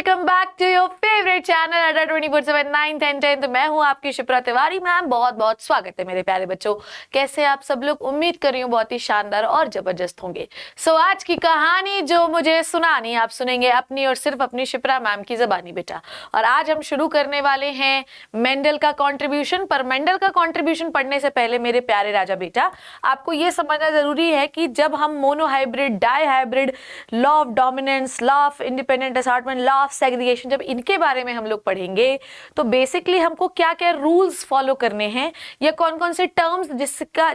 Welcome back to your favourite channel Adda 24/7 9th and 10th। मैं हूं आपकी शिप्रा तिवारी। मैम बहुत बहुत स्वागत है मेरे प्यारे बच्चों। कैसे आप सब लोग? उम्मीद कर रही हूँ बहुत ही शानदार और जबरदस्त होंगे। सो आज की कहानी जो मुझे सुनानी आप सुनेंगे अपनी और सिर्फ अपनी शिप्रा मैम की जबानी बेटा। और आज हम शुरू करने वाले हैं मेंडल का कॉन्ट्रीब्यूशन। पर मेंडल का कॉन्ट्रीब्यूशन पढ़ने से पहले मेरे प्यारे राजा बेटा, आपको ये समझना जरूरी है कि जब हम monohybrid, dihybrid, law of dominance, law of independent assortment, law of segregation, जब इनके बारे में हम लोग पढ़ेंगे तो बेसिकली हमको क्या क्या रूल्स फॉलो करने हैं या कौन कौन से टर्म्स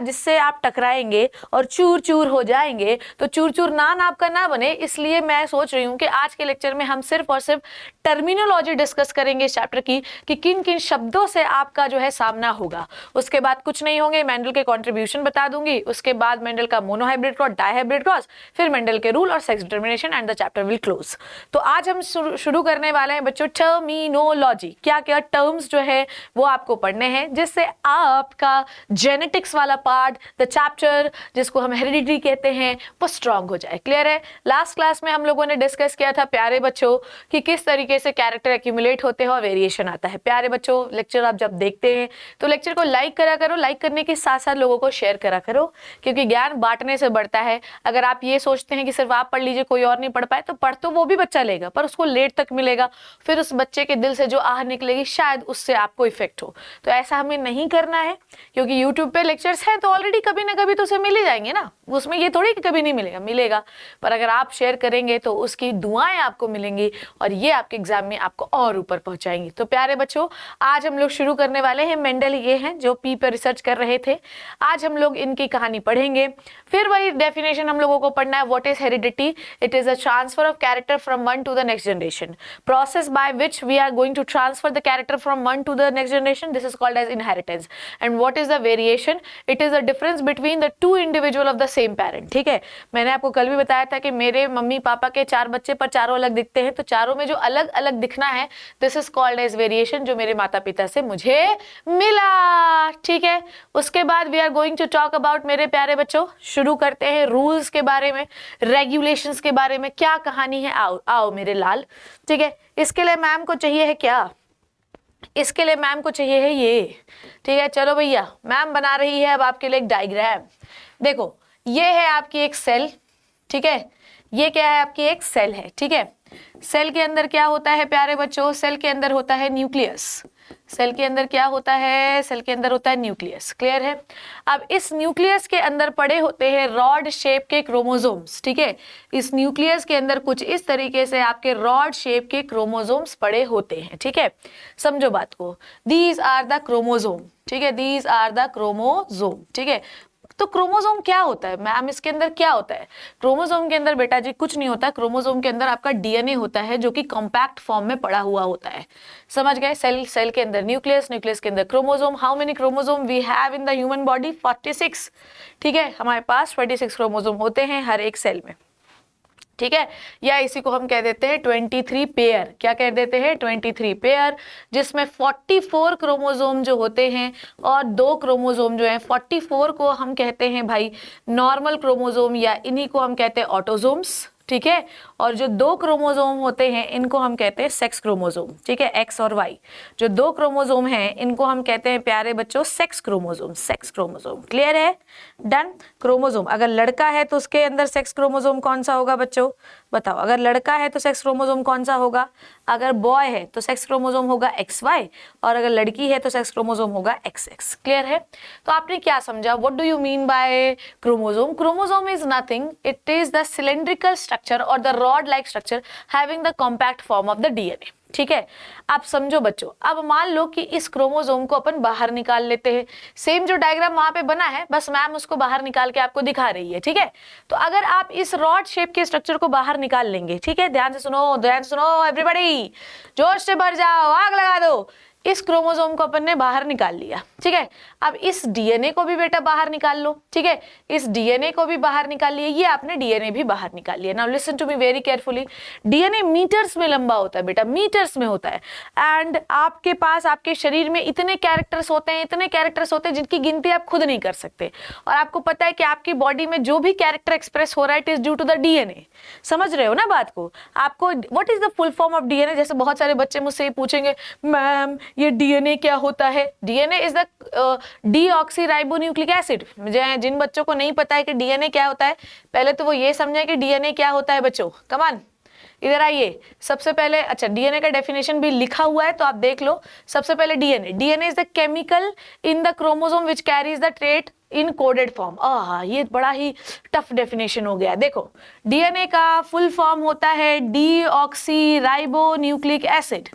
जिससे आप टकराएंगे और चूर चूर हो जाएंगे, तो चूर चूर नान आपका ना बने, इसलिए मैं सोच रही हूँ कि आज के लेक्चर में हम सिर्फ और सिर्फ टर्मिनोलॉजी डिस्कस करेंगे इस चैप्टर की कि किन किन शब्दों से आपका जो है सामना होगा। उसके बाद कुछ नहीं होंगे, मेंडल के कॉन्ट्रीब्यूशन बता दूंगी, उसके बाद मेंडल का मोनोहाइब्रिड क्रॉस, डाईहाइब्रिड क्रॉस, फिर मेंडल के रूल और sex determination and the chapter will close. तो आज हम शुरू करने वाले हैं बच्चों टर्मिनोलॉजी। क्या क्या टर्म्स जो है वो आपको पढ़ने हैं जिससे आपका जेनेटिक्स वाला पार्ट, द चैप्टर जिसको हम हेरिडिटी कहते हैं, वो स्ट्रांग हो जाए। क्लियर है? लास्ट क्लास में हम लोगों ने डिस्कस किया था प्यारे बच्चों कि किस तरीके से कैरेक्टर एक्यूमुलेट होते हैं और वेरिएशन आता है। प्यारे बच्चों, लेक्चर आप जब देखते हैं तो लेक्चर को लाइक करा करो, लाइक करने के साथ साथ लोगों को शेयर करा करो, क्योंकि ज्ञान बांटने से बढ़ता है। अगर आप ये सोचते हैं कि सिर्फ आप पढ़ लीजिए कोई और नहीं पढ़ पाए, तो पढ़ तो वो भी बच्चा लेगा पर उसको लेट तक मिलेगा, फिर उस बच्चे के दिल से जो आह निकलेगी शायद उससे आपको इफेक्ट हो। तो ऐसा हमें नहीं करना है, क्योंकि यूट्यूब पे लेक्चर्स हैं तो ऑलरेडी कभी ना कभी तो उसे मिल ही जाएंगे ना, उसमें ये थोड़ी कि कभी नहीं मिलेगा, मिलेगा। पर अगर आप शेयर करेंगे तो उसकी दुआएं आपको मिलेंगी और ये आपके एग्जाम में आपको और ऊपर पहुंचाएंगी। तो प्यारे बच्चों, आज हम लोग शुरू करने वाले हैं। मेंडल ये हैं जो पी पर रिसर्च कर रहे थे। आज हम लोग इनकी कहानी पढ़ेंगे, फिर वही डेफिनेशन हम लोगों को पढ़ना है। What is heredity? It is a transfer of character from one two the next generation, process by which we are going to transfer the character from one to the next generation. This is called as inheritance. And what is the variation? It is the difference between the two individual of the same parent. ठीक है, मैंने आपको कल भी बताया था कि मेरे मम्मी पापा के 4 बच्चे पर चारों अलग दिखते हैं, तो चारों में जो अलग अलग दिखना है, this is called as variation, जो मेरे माता पिता से मुझे मिला। ठीक है, उसके बाद we are going to talk about, मेरे प्यारे बच्चों, शुरू करते हैं रूल्स के बारे में, रेगुलेशंस के बारे में। क्या कहानी है? आओ आओ मेरे लाल। ठीक है, इसके लिए मैम को चाहिए है क्या? इसके लिए मैम को चाहिए है ये। ठीक है, चलो भैया, मैम बना रही है अब आपके लिए एक डायग्राम। देखो, ये है आपकी एक सेल। ठीक है, ये क्या है? आपकी एक सेल है। ठीक है, सेल के अंदर क्या होता है प्यारे बच्चों? सेल के अंदर होता है न्यूक्लियस। सेल के अंदर क्या होता है? सेल के अंदर होता है न्यूक्लियस। क्लियर है? अब इस न्यूक्लियस के अंदर पड़े होते हैं रॉड शेप के क्रोमोसोम्स। ठीक है, इस न्यूक्लियस के अंदर कुछ इस तरीके से आपके रॉड शेप के क्रोमोसोम्स पड़े होते हैं। ठीक है, समझो बात को। These are the chromosome. ठीक है, दीज आर द क्रोमोसोम। ठीक है, तो क्रोमोसोम क्या होता है मैम? इसके अंदर क्या होता है? क्रोमोसोम के अंदर बेटा जी कुछ नहीं होता। क्रोमोसोम के अंदर आपका डीएनए होता है जो कि कॉम्पैक्ट फॉर्म में पड़ा हुआ होता है। समझ गए? सेल के अंदर न्यूक्लियस, न्यूक्लियस के अंदर chromosome. How many chromosome we have in the human body? 46। ठीक है, हमारे पास 46 क्रोमोसोम होते हैं हर एक सेल में। ठीक है, या इसी को हम कह देते हैं 23 पेयर। क्या कह देते हैं? 23 पेयर, जिसमें 44 क्रोमोसोम जो होते हैं और 2 क्रोमोसोम जो है, 44 को हम कहते हैं भाई नॉर्मल क्रोमोसोम, या इन्हीं को हम कहते हैं ऑटोसोम्स। ठीक है, और जो 2 क्रोमोसोम होते हैं इनको हम कहते हैं सेक्स क्रोमोसोम। ठीक है, एक्स और वाई, जो 2 क्रोमोसोम हैं इनको हम कहते हैं प्यारे बच्चों sex chromosome. Sex chromosome. Clear है? डन। क्रोमोसोम, अगर लड़का है तो उसके अंदर सेक्स क्रोमोसोम कौन सा होगा बच्चों? बताओ, अगर लड़का है तो सेक्स क्रोमोसोम कौन सा होगा? अगर बॉय है तो सेक्स क्रोमोसोम होगा XY, और अगर लड़की है तो सेक्स क्रोमोसोम होगा XX। क्लियर है? तो आपने क्या समझा? What do you mean by chromosome? Chromosome is nothing, it is the cylindrical structure और the rod like structure having the compact form of the DNA. ठीक है, आप समझो बच्चों। अब मान लो कि इस क्रोमोसोम को अपन बाहर निकाल लेते हैं। सेम जो डायग्राम वहां पे बना है, बस मैम उसको बाहर निकाल के आपको दिखा रही है। ठीक है, तो अगर आप इस रॉड शेप के स्ट्रक्चर को बाहर निकाल लेंगे, ठीक है, ध्यान से सुनो, ध्यान से सुनो एवरीबॉडी, जोश से भर जाओ, आग लगा दो। इस क्रोमोसोम को अपन ने बाहर निकाल लिया, ठीक है। अब इस डीएनए को भी बेटा बाहर निकाल लो, ठीक है। इस डीएनए को भी बाहर निकाल लिया, ये आपने डीएनए भी बाहर निकाल लिया। Now listen to me very carefully, DNA metres में लंबा होता है बेटा, मीटर्स में होता है। एंड आपके पास आपके शरीर में इतने कैरेक्टर्स होते हैं, इतने कैरेक्टर्स होते हैं जिनकी गिनती आप खुद नहीं कर सकते। और आपको पता है कि आपकी बॉडी में जो भी कैरेक्टर एक्सप्रेस हो रहा है it is due to the DNA. समझ रहे हो ना बात को? आपको what is the full form of DNA? जैसे बहुत सारे बच्चे मुझसे पूछेंगे मैम ये डीएनए क्या होता है? DNA is the deoxyribonucleic acid. जिन बच्चों को नहीं पता है कि डीएनए क्या होता है, पहले तो वो ये समझे कि डीएनए क्या होता है बच्चों। कम ऑन, इधर आइए। सबसे पहले अच्छा डीएनए का डेफिनेशन भी लिखा हुआ है तो आप देख लो। सबसे पहले DNA is the chemical in the chromosome which carries the trait in coded form. ये बड़ा ही टफ डेफिनेशन हो गया। देखो डीएनए का फुल फॉर्म होता है डीऑक्सीराइबोन्यूक्लिक एसिड,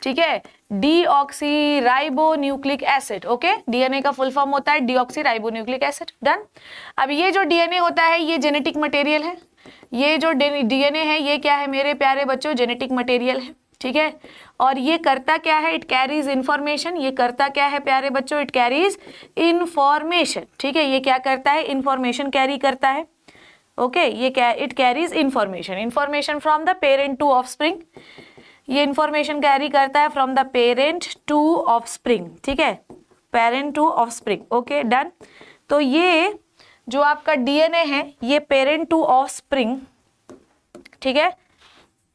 ठीक है, डीऑक्सीराइबोन्यूक्लिक एसिड। ओके, डीएनए का फुल फॉर्म होता है डीऑक्सीराइबोन्यूक्लिक एसिड। डन। अब ये जो डीएनए होता है ये जेनेटिक मटेरियल है। ये जो डीएनए है ये क्या है मेरे प्यारे बच्चों? जेनेटिक मटेरियल है, ठीक है। और ये करता क्या है? It carries information. ये करता क्या है प्यारे बच्चों? इट कैरीज इंफॉर्मेशन, ठीक है। ये क्या करता है? इंफॉर्मेशन कैरी करता है। ओके, ये क्या? It carries information from the parent to offspring. ये इंफॉर्मेशन कैरी करता है from the parent to offspring, ठीक है, parent to offspring. Okay done. तो ये जो आपका डीएनए है ये पेरेंट टू ऑफस्प्रिंग, ठीक है,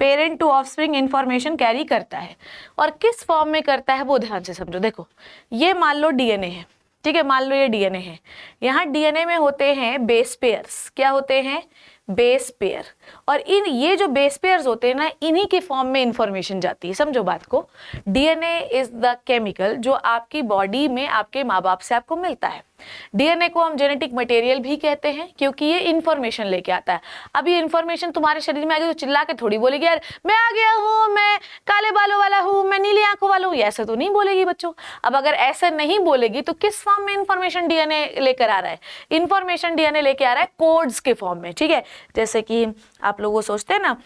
parent to offspring information carry करता है। और किस फॉर्म में करता है वो ध्यान से समझो। देखो ये मान लो डीएनए है, ठीक है, मान लो ये डीएनए है। यहाँ डीएनए में होते हैं बेस पेयर्स। क्या होते हैं? Base pair. और ये जो बेस पेयर्स होते हैं ना, इन्हीं के फॉर्म में इंफॉर्मेशन जाती है। समझो बात को। डीएनए इज द केमिकल जो आपकी बॉडी में आपके माँ बाप से आपको मिलता है। डीएनए को हम जेनेटिक मटेरियल भी कहते हैं क्योंकि ये इंफॉर्मेशन लेके आता है। अब ये इंफॉर्मेशन तुम्हारे शरीर में आएगी तो चिल्ला के थोड़ी बोलेगी यार मैं आ गया हूँ, मैं काले बालों वाला हूँ, मैं नीली आंखों वाला हूँ, ऐसा तो नहीं बोलेगी बच्चों। अब अगर ऐसा नहीं बोलेगी तो किस फॉर्म में इंफॉर्मेशन डीएनए लेकर आ रहा है? इंफॉर्मेशन डीएनए लेके आ रहा है कोड्स के फॉर्म में, ठीक है। जैसे कि आप लोग सोचते हैं ना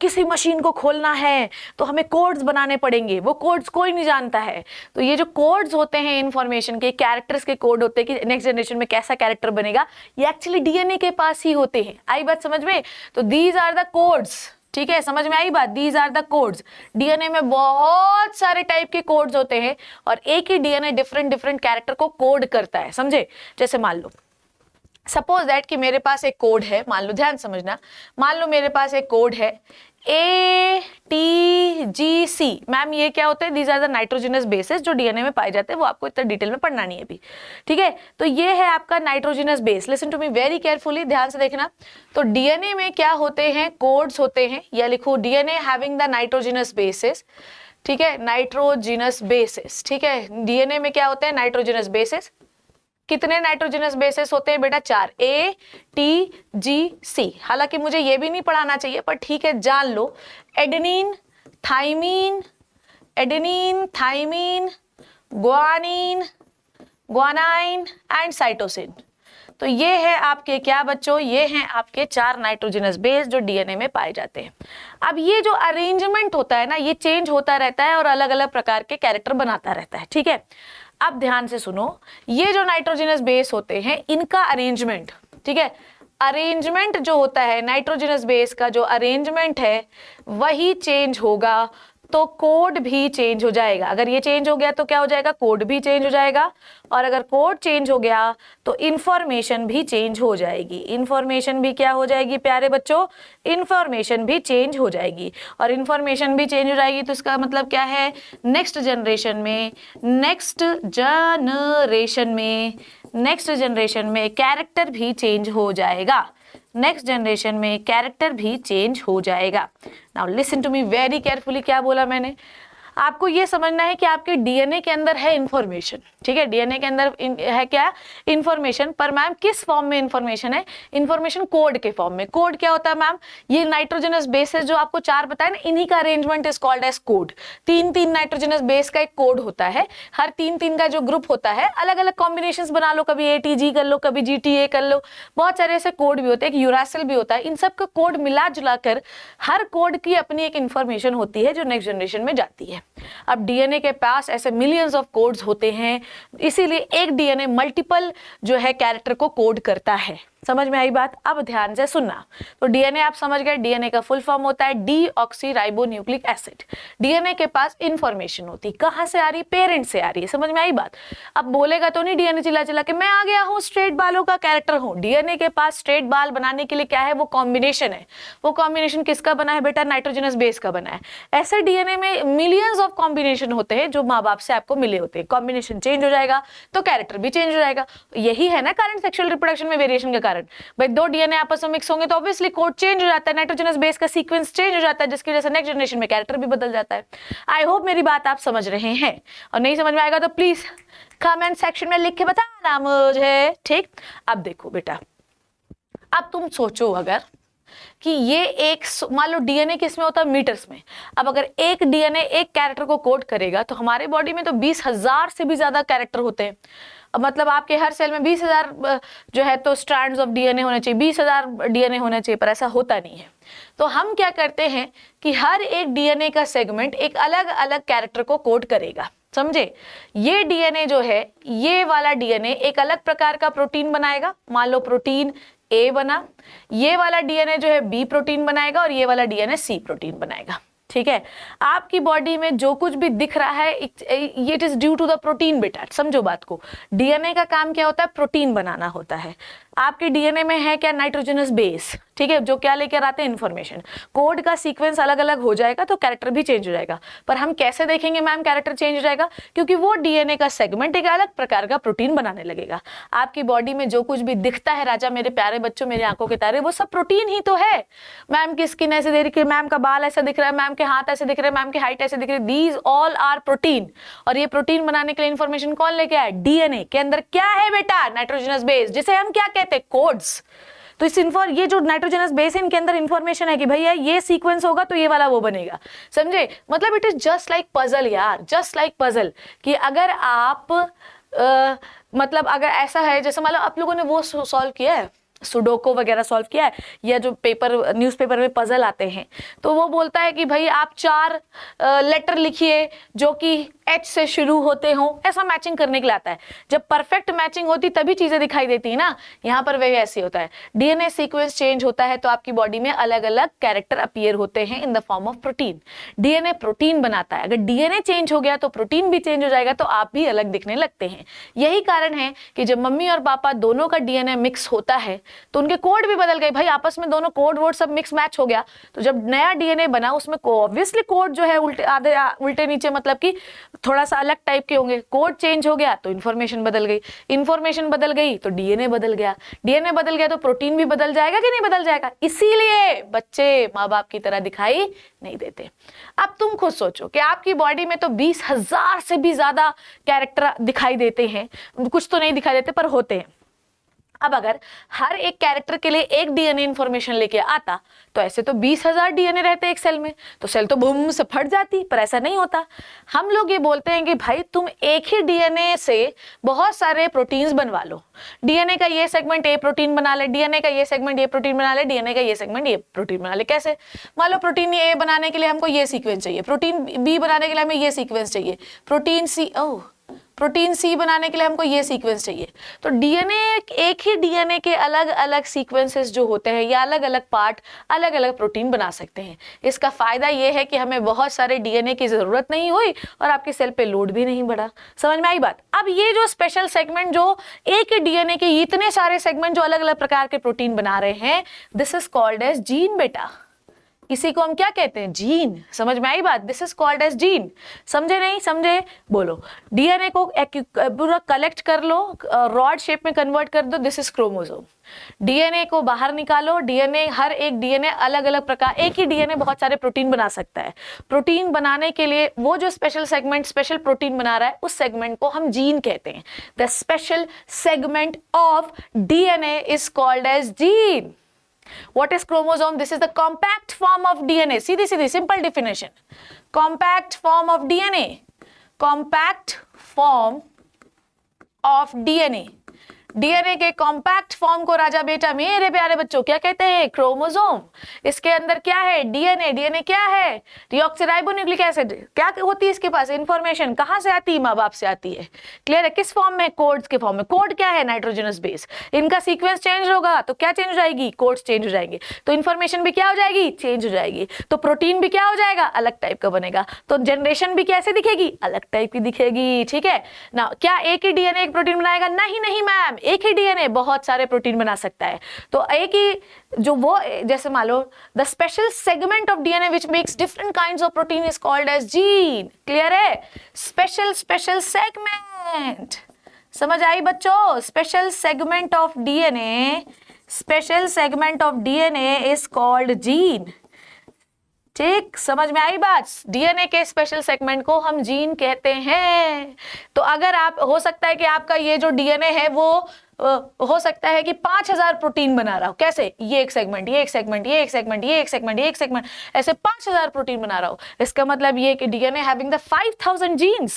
किसी मशीन को खोलना है तो हमें कोड्स बनाने पड़ेंगे, वो कोड्स कोई नहीं जानता है। तो ये जो कोड्स होते हैं इंफॉर्मेशन के, कैरेक्टर्स के कोड होते हैं कि नेक्स्ट जनरेशन में कैसा कैरेक्टर बनेगा, ये एक्चुअली डीएनए के पास ही होते हैं। आई बात समझ में? तो दीज आर द कोड्स, ठीक है, समझ में आई बात? These are the codes. DNA में बहुत सारे टाइप के कोड्स होते हैं और एक ही डीएनए डिफरेंट डिफरेंट कैरेक्टर को कोड करता है, समझे? जैसे मान लो सपोज दैट कि मेरे पास एक कोड है, मान लो, ध्यान समझना, मान लो मेरे पास एक कोड है ATGC। मैम ये क्या होते हैं? These are the nitrogenous bases जो डीएनए में पाए जाते हैं, वो आपको इतना डिटेल में पढ़ना नहीं है अभी, ठीक है। तो ये है आपका nitrogenous base. Listen to me very carefully, ध्यान से देखना। तो डीएनए में क्या होते हैं? कोड्स होते हैं, या लिखो DNA having the nitrogenous bases, ठीक है, नाइट्रोजनस बेसेस, ठीक है। डीएनए में क्या होते हैं? Nitrogenous bases. कितने नाइट्रोजनस बेसेस होते हैं बेटा? 4, ATGC। हालांकि मुझे ये भी नहीं पढ़ाना चाहिए पर ठीक है, जान लो। Adenine, thymine, guanine, guanine and cytosine. तो ये है आपके क्या बच्चों? ये हैं आपके 4 नाइट्रोजनस बेस जो डीएनए में पाए जाते हैं। अब ये जो अरेंजमेंट होता है ना, ये चेंज होता रहता है और अलग अलग प्रकार के कैरेक्टर बनाता रहता है, ठीक है। अब ध्यान से सुनो, ये जो नाइट्रोजनस बेस होते हैं इनका अरेंजमेंट, ठीक है, अरेंजमेंट जो होता है नाइट्रोजनस बेस का, जो अरेंजमेंट है वही चेंज होगा तो कोड भी चेंज हो जाएगा। अगर ये चेंज हो गया तो क्या हो जाएगा? कोड भी चेंज हो जाएगा। और अगर कोड चेंज हो गया तो इंफॉर्मेशन भी चेंज हो जाएगी। इंफॉर्मेशन भी क्या हो जाएगी प्यारे बच्चों? इंफॉर्मेशन भी चेंज हो जाएगी। और इंफॉर्मेशन भी चेंज हो जाएगी तो इसका मतलब क्या है? नेक्स्ट जनरेशन में कैरेक्टर भी चेंज हो जाएगा। नेक्स्ट जनरेशन में कैरेक्टर भी चेंज हो जाएगा। Now listen to me very carefully, क्या बोला मैंने? आपको ये समझना है कि आपके डीएनए के अंदर है इंफॉर्मेशन, ठीक है, डीएनए के अंदर है क्या? इंफॉर्मेशन। पर मैम किस फॉर्म में इंफॉर्मेशन है? इंफॉर्मेशन कोड के फॉर्म में। कोड क्या होता है मैम? ये नाइट्रोजनस बेसेस जो आपको 4 बताए ना, इन्हीं का arrangement is called as code. 3 nitrogenous base का एक कोड होता है। हर 3 का जो ग्रुप होता है, अलग अलग कॉम्बिनेशंस बना लो, कभी ATG कर लो, कभी GTA कर लो, बहुत सारे ऐसे कोड भी होते हैं, यूरासिल भी होता है। इन सब का कोड मिला जुला कर हर कोड की अपनी एक इंफॉर्मेशन होती है जो नेक्स्ट जनरेशन में जाती है। अब डीएनए के पास ऐसे मिलियंस ऑफ कोड्स होते हैं, इसीलिए एक डीएनए मल्टीपल जो है कैरेक्टर को कोड करता है। समझ में आई बात? अब ध्यान से सुनना। तो डीएनए आप समझ गए, डीएनए का फुल फॉर्म होता है डीऑक्सीराइबोन्यूक्लिक एसिड। डीएनए के पास इंफॉर्मेशन होती, कहां से आ रही? पेरेंट से आ रही है। समझ में आई बात? अब बोलेगा तो नहीं डीएनए चिल्ला चिल्ला के मैं आ गया हूं, स्ट्रेट बालों का कैरेक्टर हूं। डीएनए के पास स्ट्रेट बाल बनाने के लिए क्या है? वो कॉम्बिनेशन है। वो कॉम्बिनेशन किसका बना है बेटा? नाइट्रोजनस बेस का बना है। ऐसे डीएनए में मिलियंस ऑफ कॉम्बिनेशन होते हैं जो माँ बाप से आपको मिले होते हैं। कॉम्बिनेशन चेंज हो जाएगा तो कैरेक्टर भी चेंज हो जाएगा। यही है ना कारण सेक्सुअल रिप्रोडक्शन में वेरिएशन का कारण। भाई दो डीएनए आपस में मिक्स होंगे तो ऑब्वियसली कोड चेंज हो जाता है, नाइट्रोजनस बेस का सीक्वेंस चेंज हो जाता है, जिसकी वजह से नेक्स्ट जनरेशन में कैरेक्टर भी बदल जाता है। आई होप मेरी बात आप समझ रहे हैं, और नहीं समझ में आएगा तो प्लीज कमेंट सेक्शन में लिख के बताना मुझे, ठीक? अब देखो बेटा, अब तुम सोचो अगर कि ये एक, मान लो डीएनए किस में होता है? मीटर्स में। अब अगर एक डीएनए एक कैरेक्टर को कोड करेगा तो हमारे बॉडी में तो 20,000 से भी ज्यादा कैरेक्टर होते हैं। मतलब आपके हर सेल में 20,000 जो है तो स्ट्रैंड्स ऑफ डीएनए होने चाहिए, 20,000 डीएनए होने चाहिए, पर ऐसा होता नहीं है। तो हम क्या करते हैं कि हर एक डीएनए का सेगमेंट एक अलग अलग कैरेक्टर को कोड करेगा। समझे? ये डीएनए जो है, ये वाला डीएनए एक अलग प्रकार का प्रोटीन बनाएगा। मान लो प्रोटीन ए बना, ये वाला डीएनए जो है बी प्रोटीन बनाएगा, और ये वाला डीएनए सी प्रोटीन बनाएगा। ठीक है? आपकी बॉडी में जो कुछ भी दिख रहा है it is due to the protein बेटा। समझो बात को। डीएनए का काम क्या होता है? प्रोटीन बनाना होता है। आपके डीएनए में है क्या? नाइट्रोजनस बेस, ठीक है, जो क्या लेकर आते हैं? इंफॉर्मेशन। कोड का सीक्वेंस अलग अलग हो जाएगा तो कैरेक्टर भी चेंज हो जाएगा। पर हम कैसे देखेंगे मैम कैरेक्टर चेंज हो जाएगा? क्योंकि वो डीएनए का सेगमेंट एक अलग प्रकार का प्रोटीन बनाने लगेगा। आपकी बॉडी में जो कुछ भी दिखता है राजा, मेरे प्यारे बच्चों, मेरे आंखों के तारे, वो सब प्रोटीन ही तो है। मैम की स्किन ऐसे दिख रही है, मैम का बाल ऐसा दिख रहा है, मैम के हाथ ऐसे दिख रहे हैं, मैम की हाइट ऐसे दिख रही है, दीज ऑल आर प्रोटीन। और ये प्रोटीन बनाने के लिए इंफॉर्मेशन कौन लेके आया? डीएनए के अंदर क्या है बेटा? नाइट्रोजनस बेस, जिसे हम क्या कहते हैं? कोड्स। तो इस ये जो नाइट्रोजनस बेस है, इनके अंदर इंफॉर्मेशन है कि भैया ये सीक्वेंस होगा तो ये वाला वो बनेगा। समझे? मतलब it is just like puzzle यार, जस्ट लाइक पजल। कि अगर आप मतलब अगर ऐसा है, जैसे मान लो आप लोगों ने वो सॉल्व किया है, सुडोको वगैरह सॉल्व किया है, या जो पेपर न्यूज़पेपर में पजल आते हैं, तो वो बोलता है कि भाई आप 4 लेटर लिखिए जो कि एच से शुरू होते हों, ऐसा मैचिंग करने के लिए आता है। जब परफेक्ट मैचिंग होती तभी चीजें दिखाई देती है ना। यहाँ पर वही ऐसे होता है। डीएनए सीक्वेंस चेंज होता है तो आपकी बॉडी में अलग अलग कैरेक्टर अपीयर होते हैं in the form of protein. DNA protein बनाता है। अगर डीएनए चेंज हो गया तो प्रोटीन भी चेंज हो जाएगा, तो आप भी अलग दिखने लगते हैं। यही कारण है कि जब मम्मी और पापा दोनों का डीएनए मिक्स होता है तो उनके कोड भी बदल गए। भाई आपस में दोनों कोड वोड सब मिक्स मैच हो गया, तो जब नया डीएनए बना उसमें ऑब्वियसली कोड जो है उल्टे आधे उल्टे नीचे, मतलब कि थोड़ा सा अलग टाइप के होंगे। कोड चेंज हो गया तो इन्फॉर्मेशन बदल गई, इन्फॉर्मेशन बदल गई तो डीएनए बदल गया, डीएनए बदल गया तो प्रोटीन भी बदल जाएगा कि नहीं बदल जाएगा। इसीलिए बच्चे माँ बाप की तरह दिखाई नहीं देते। अब तुम खुद सोचो कि आपकी बॉडी में तो 20,000 से भी ज्यादा कैरेक्टर दिखाई देते हैं, कुछ तो नहीं दिखाई देते पर होते हैं। अब अगर हर एक कैरेक्टर के लिए एक डीएनए इंफॉर्मेशन लेके आता तो ऐसे तो 20,000 डीएनए रहते एक सेल में, तो सेल तो बूम से फट जाती, पर ऐसा नहीं होता। हम लोग ये बोलते हैं कि भाई तुम एक ही डीएनए से बहुत सारे प्रोटीन्स बनवा लो। डीएनए का ये सेगमेंट ए प्रोटीन बना ले, डीएनए का ये सेगमेंट ये प्रोटीन बना ले, डीएनए का ये सेगमेंट ये प्रोटीन बना ले। कैसे? मान लो प्रोटीन ए बनाने के लिए हमको ये सीक्वेंस चाहिए, प्रोटीन बी बनाने के लिए हमें ये सीक्वेंस चाहिए, प्रोटीन सी बनाने के लिए हमको ये सीक्वेंस चाहिए। तो डीएनए, एक ही डीएनए के अलग अलग सीक्वेंसेस जो होते हैं या अलग अलग पार्ट अलग अलग प्रोटीन बना सकते हैं। इसका फायदा ये है कि हमें बहुत सारे डीएनए की जरूरत नहीं हुई और आपके सेल पे लोड भी नहीं बढ़ा। समझ में आई बात? अब ये जो स्पेशल सेगमेंट, जो एक ही डीएनए के इतने सारे सेगमेंट जो अलग अलग प्रकार के प्रोटीन बना रहे हैं, this is called as gene बेटा। इसी को हम क्या कहते हैं? जीन। समझ में आई बात? This is called as gene. समझे नहीं समझे? बोलो। डीएनए को पूरा कलेक्ट कर लो, रॉड शेप में कन्वर्ट कर दो, दिस इज क्रोमोसोम। डीएनए को बाहर निकालो, डीएनए, हर एक डीएनए अलग अलग प्रकार, एक ही डीएनए बहुत सारे प्रोटीन बना सकता है। प्रोटीन बनाने के लिए वो जो स्पेशल सेगमेंट स्पेशल प्रोटीन बना रहा है, उस सेगमेंट को हम जीन कहते हैं। The special segment of DNA is called as gene. What is chromosome? This is the compact form of DNA. Sidhi simple definition. Compact form of DNA. Compact form of DNA. DNA के compact form को राजा बेटा मेरे प्यारे बच्चों क्या कहते हैं? Chromosome. इसके अंदर क्या है? डीएनए। डीएनए क्या है? Deoxyribonucleic acid. क्या होती है इसके पास? इंफॉर्मेशन। कहां से आती है? माँ बाप से आती है। क्लियर है? किस फॉर्म में? कोड्स के फॉर्म में। कोड क्या है? Nitrogenous base. इनका सीक्वेंस चेंज होगा तो क्या चेंज हो जाएगी? कोड्स चेंज हो जाएंगे, तो इन्फॉर्मेशन भी क्या हो जाएगी? चेंज हो जाएगी। तो प्रोटीन भी क्या हो जाएगा? अलग टाइप का बनेगा। तो जनरेशन भी कैसे दिखेगी? अलग टाइप की दिखेगी। ठीक है ना? क्या एक ही डीएनए एक प्रोटीन बनाएगा? नहीं नहीं मैम, एक ही डीएनए बहुत सारे प्रोटीन बना सकता है। तो एक ही जो वो जैसे मान लो the special segment of DNA which makes different kinds of protein is called as gene. Clear है? Special segment. समझ आई बच्चों? Special segment of DNA, special segment of DNA is called gene. ठीक, समझ में आई बात? डीएनए के स्पेशल सेगमेंट को हम जीन कहते हैं। तो अगर आप, हो सकता है कि आपका ये जो डीएनए है वो हो सकता है कि 5000 प्रोटीन बना रहा हो। कैसे? ये एक सेगमेंट, ये एक सेगमेंट, ये एक सेगमेंट, ये एक सेगमेंट, ये एक सेगमेंट, ऐसे 5000 प्रोटीन बना रहा हो। इसका मतलब ये कि DNA having the 5000 genes,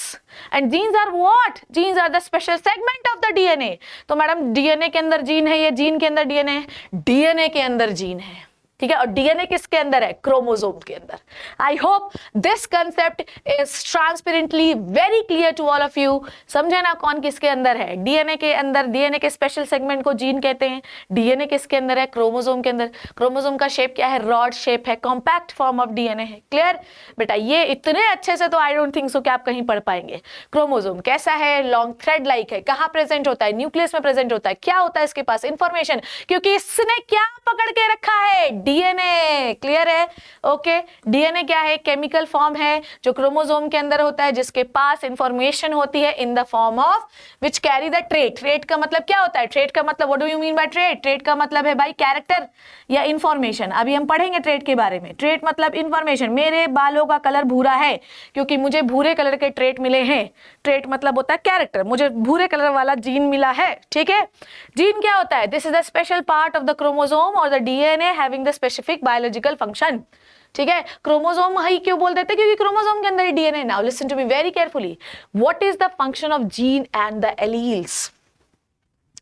and genes are what? Genes are the special segment of the DNA. तो मैडम डीएनए के अंदर जीन है, ये जीन के अंदर डीएनए है, डीएनए के अंदर जीन है। ठीक है? और डीएनए किसके अंदर है? क्रोमोसोम के अंदर। I hope this concept is transparently very clear to all of you. समझे ना कौन किसके अंदर है? डीएनए के अंदर, डीएनए के स्पेशल सेगमेंट को जीन कहते हैं। डीएनए किसके अंदर है? क्रोमोसोम के अंदर। क्रोमोसोम का शेप क्या है? रॉड शेप है, कॉम्पैक्ट फॉर्म ऑफ डीएनए है। क्लियर बेटा? ये इतने अच्छे से तो आई डोंट थिंक सो कि आप कहीं पढ़ पाएंगे। क्रोमोसोम कैसा है? लॉन्ग थ्रेड लाइक है। कहां प्रेजेंट होता है? न्यूक्लियस में प्रेजेंट होता है। क्या होता है इसके पास? इंफॉर्मेशन। क्योंकि इसने क्या पकड़ के रखा है? डीएनए। क्लियर है? ओके। डीएनए क्या है? केमिकल फॉर्म है जो क्रोमोसोम के अंदर होता है, जिसके पास इंफॉर्मेशन होती है in the form of which carry the trait. Trait का मतलब क्या होता है? ट्रेट का मतलब what do you mean bye trait? Trait का मतलब है भाई कैरेक्टर या इंफॉर्मेशन। अभी हम पढ़ेंगे ट्रेट के बारे में। ट्रेट मतलब इंफॉर्मेशन। मेरे बालों का कलर भूरा है क्योंकि मुझे भूरे कलर के ट्रेट मिले हैं। ट्रेट मतलब होता है कैरेक्टर, मुझे भूरे कलर वाला जीन मिला है। ठीक है? जीन क्या होता है? This is the special part of the chromosome और the DNA having the specific biological function. ठीक है? क्रोमोसोम ही क्यों बोल देते? क्योंकि क्रोमोसोम के अंदर DNA. Now listen to me very carefully. What is the function of gene and the alleles?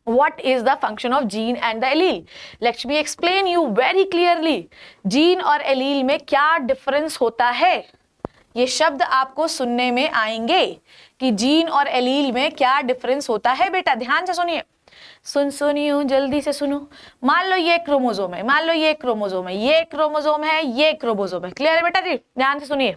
What is the function of gene and the allele? Let me explain you very clearly. Gene और allele में क्या difference होता है? ये शब्द आपको सुनने में आएंगे कि जीन और एलील में क्या डिफरेंस होता है। बेटा ध्यान से सुनिए, सुनियो, जल्दी से सुनो। मान लो ये क्रोमोसोम है, मान लो ये क्रोमोसोम है, ये क्रोमोसोम है, ये क्रोमोसोम है। क्लियर है बेटा जी? ध्यान से सुनिए।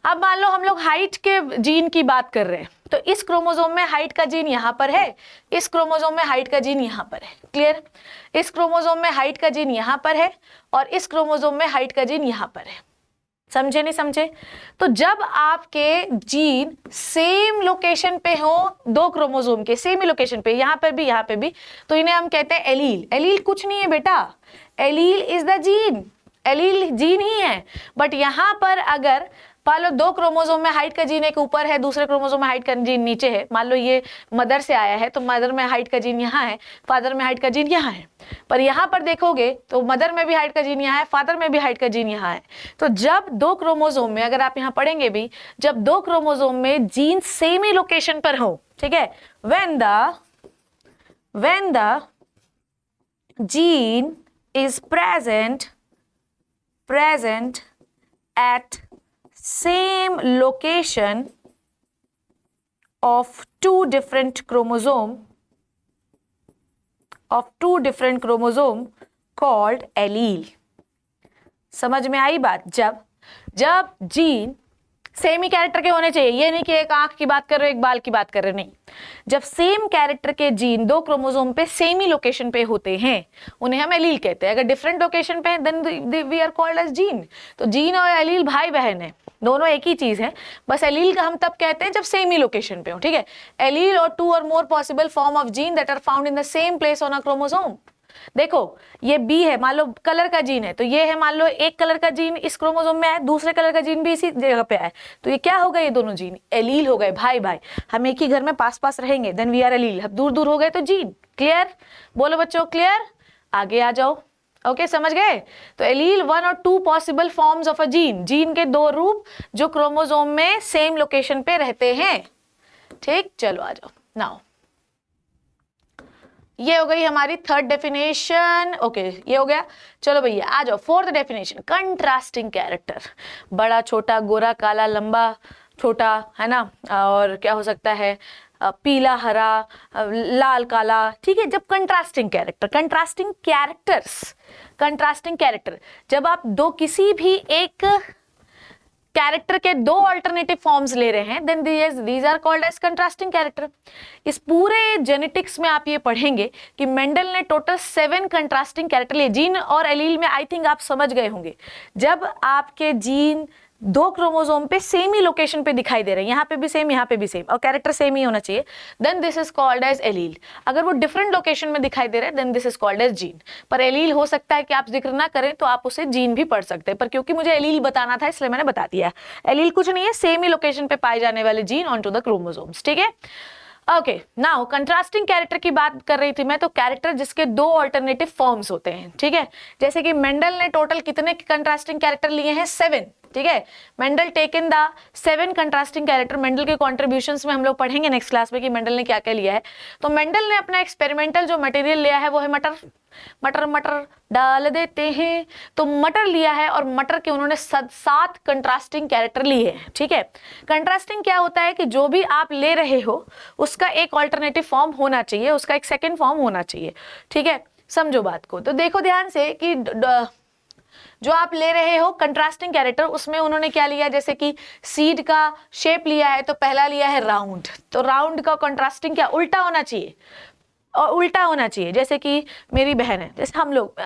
अब मान लो हम लोग हाइट के जीन की बात कर रहे हैं, तो इस क्रोमोसोम में हाइट का जीन यहाँ पर है, इस क्रोमोसोम में हाइट का जीन यहाँ पर है। क्लियर? इस क्रोमोसोम में हाइट का जीन यहाँ पर है और इस क्रोमोसोम में हाइट का जीन यहाँ पर है। समझे नहीं समझे? तो जब आपके जीन सेम लोकेशन पे हो, दो क्रोमोसोम के सेम ही लोकेशन पे, यहाँ पर भी यहाँ पे भी, तो इन्हें हम कहते हैं एलील। एलील कुछ नहीं है बेटा, allele is the gene. Allele gene ही है। बट यहाँ पर अगर मान लो दो क्रोमोसोम में हाइट का जीन एक ऊपर है, दूसरे क्रोमोसोम में हाइट का जीन नीचे है। मान लो ये मदर से आया है तो मदर में हाइट का जीन यहाँ है, फादर में हाइट का जीन यहाँ है। पर यहाँ पर देखोगे तो मदर में भी हाइट का जीन यहाँ है, फादर में भी हाइट का जीन यहाँ है। तो जब दो क्रोमोसोम में, अगर आप यहाँ पढ़ेंगे भी, जब दो क्रोमोसोम में जीन सेम ही लोकेशन पर हो, ठीक है, when the gene is present at same location of two different chromosome called allele। समझ में आई बात? जब जीन सेम ही कैरेक्टर के होने चाहिए, ये नहीं कि एक आंख की बात कर रहे हो एक बाल की बात कर रहे हो, नहीं। जब सेम कैरेक्टर के जीन दो क्रोमोसोम पे सेम ही लोकेशन पे होते हैं, उन्हें हम एलील कहते हैं। अगर डिफरेंट लोकेशन पे हैं, then we are called as gene. तो जीन और एलील भाई बहन है, दोनों एक ही चीज है, बस एलील का हम तब कहते हैं जब सेम ही लोकेशन पे हो। ठीक है? एलील और टू और more possible form of gene that are found in the same place on a chromosome. देखो ये बी है, मान लो कलर का जीन है, तो ये है मान लो एक कलर का जीन इस क्रोमोसोम में है, दूसरे कलर का जीन भी इसी जगह पे है, तो ये क्या हो गए? ये दोनों जीन एलील हो गए, भाई भाई। हम एक ही घर में पास पास रहेंगे, देन वी आर एलील। हम दूर दूर हो गए तो जीन। क्लियर? बोलो बच्चों क्लियर? आगे आ जाओ। ओके समझ गए? तो एलील वन और two possible forms of a gene, gene के दो रूप जो क्रोमोसोम में सेम लोकेशन पे रहते हैं। ठीक, चलो आ जाओ। नाउ ये हो गई हमारी थर्ड डेफिनेशन। ओके, ये हो गया। चलो भैया आ जाओ फोर्थ डेफिनेशन, कंट्रास्टिंग कैरेक्टर। बड़ा छोटा, गोरा काला, लंबा छोटा, है ना, और क्या हो सकता है, पीला हरा, लाल काला, ठीक है। जब कंट्रास्टिंग कैरेक्टर, कंट्रास्टिंग कैरेक्टर जब आप दो किसी भी एक कैरेक्टर के दो अल्टरनेटिव फॉर्म्स ले रहे हैं, then these are called as contrasting character. इस पूरे जेनेटिक्स में आप ये पढ़ेंगे कि मेंडल ने टोटल 7 कंट्रास्टिंग कैरेक्टर लिए। जीन और एलील में आई थिंक आप समझ गए होंगे, जब आपके जीन 2 क्रोमोसोम पे सेम ही लोकेशन पे दिखाई दे रहे हैं, यहाँ पे भी सेम, यहाँ पे भी सेम, और कैरेक्टर सेम ही होना चाहिए, then this is called as allele. अगर वो डिफरेंट लोकेशन में दिखाई दे रहे हैं, then this is called as gene. पर एलील हो सकता है कि आप जिक्र ना करें तो आप उसे जीन भी पढ़ सकते हैं, पर क्योंकि मुझे एलील बताना था इसलिए मैंने बता दिया। एलील कुछ नहीं है, सेम ही लोकेशन पे पाए जाने वाले gene on to the chromosomes, ठीक है। ओके, नाउ कंट्रास्टिंग कैरेक्टर की बात कर रही थी मैं, तो कैरेक्टर जिसके 2 अल्टरनेटिव फॉर्म्स होते हैं, ठीक है। जैसे कि मेंडल ने टोटल कितने कंट्रास्टिंग कैरेक्टर लिए हैं, 7, ठीक है। Mendel taken the 7 contrasting character. Mendel के कॉन्ट्रीब्यूशंस में हम लोग पढ़ेंगे नेक्स्ट क्लास में कि मेंडल ने क्या क्या लिया है। तो मेंडल ने अपना एक्सपेरिमेंटल जो मटेरियल लिया है वो है मटर। मटर डाल देते हैं, तो मटर लिया है, और मटर के उन्होंने 7 कंट्रास्टिंग कैरेक्टर लिए हैं, ठीक है। कंट्रास्टिंग क्या होता है कि जो भी आप ले रहे हो उसका एक ऑल्टरनेटिव फॉर्म होना चाहिए, उसका एक सेकेंड फॉर्म होना चाहिए, ठीक है। समझो बात को। तो देखो ध्यान से कि जो आप ले रहे हो कंट्रास्टिंग कैरेक्टर, उसमें उन्होंने क्या लिया, जैसे कि सीड का शेप लिया है, तो पहला लिया है राउंड। तो राउंड का कंट्रास्टिंग क्या, उल्टा होना चाहिए, और उल्टा होना चाहिए। जैसे कि मेरी बहन है, जैसे हम लोग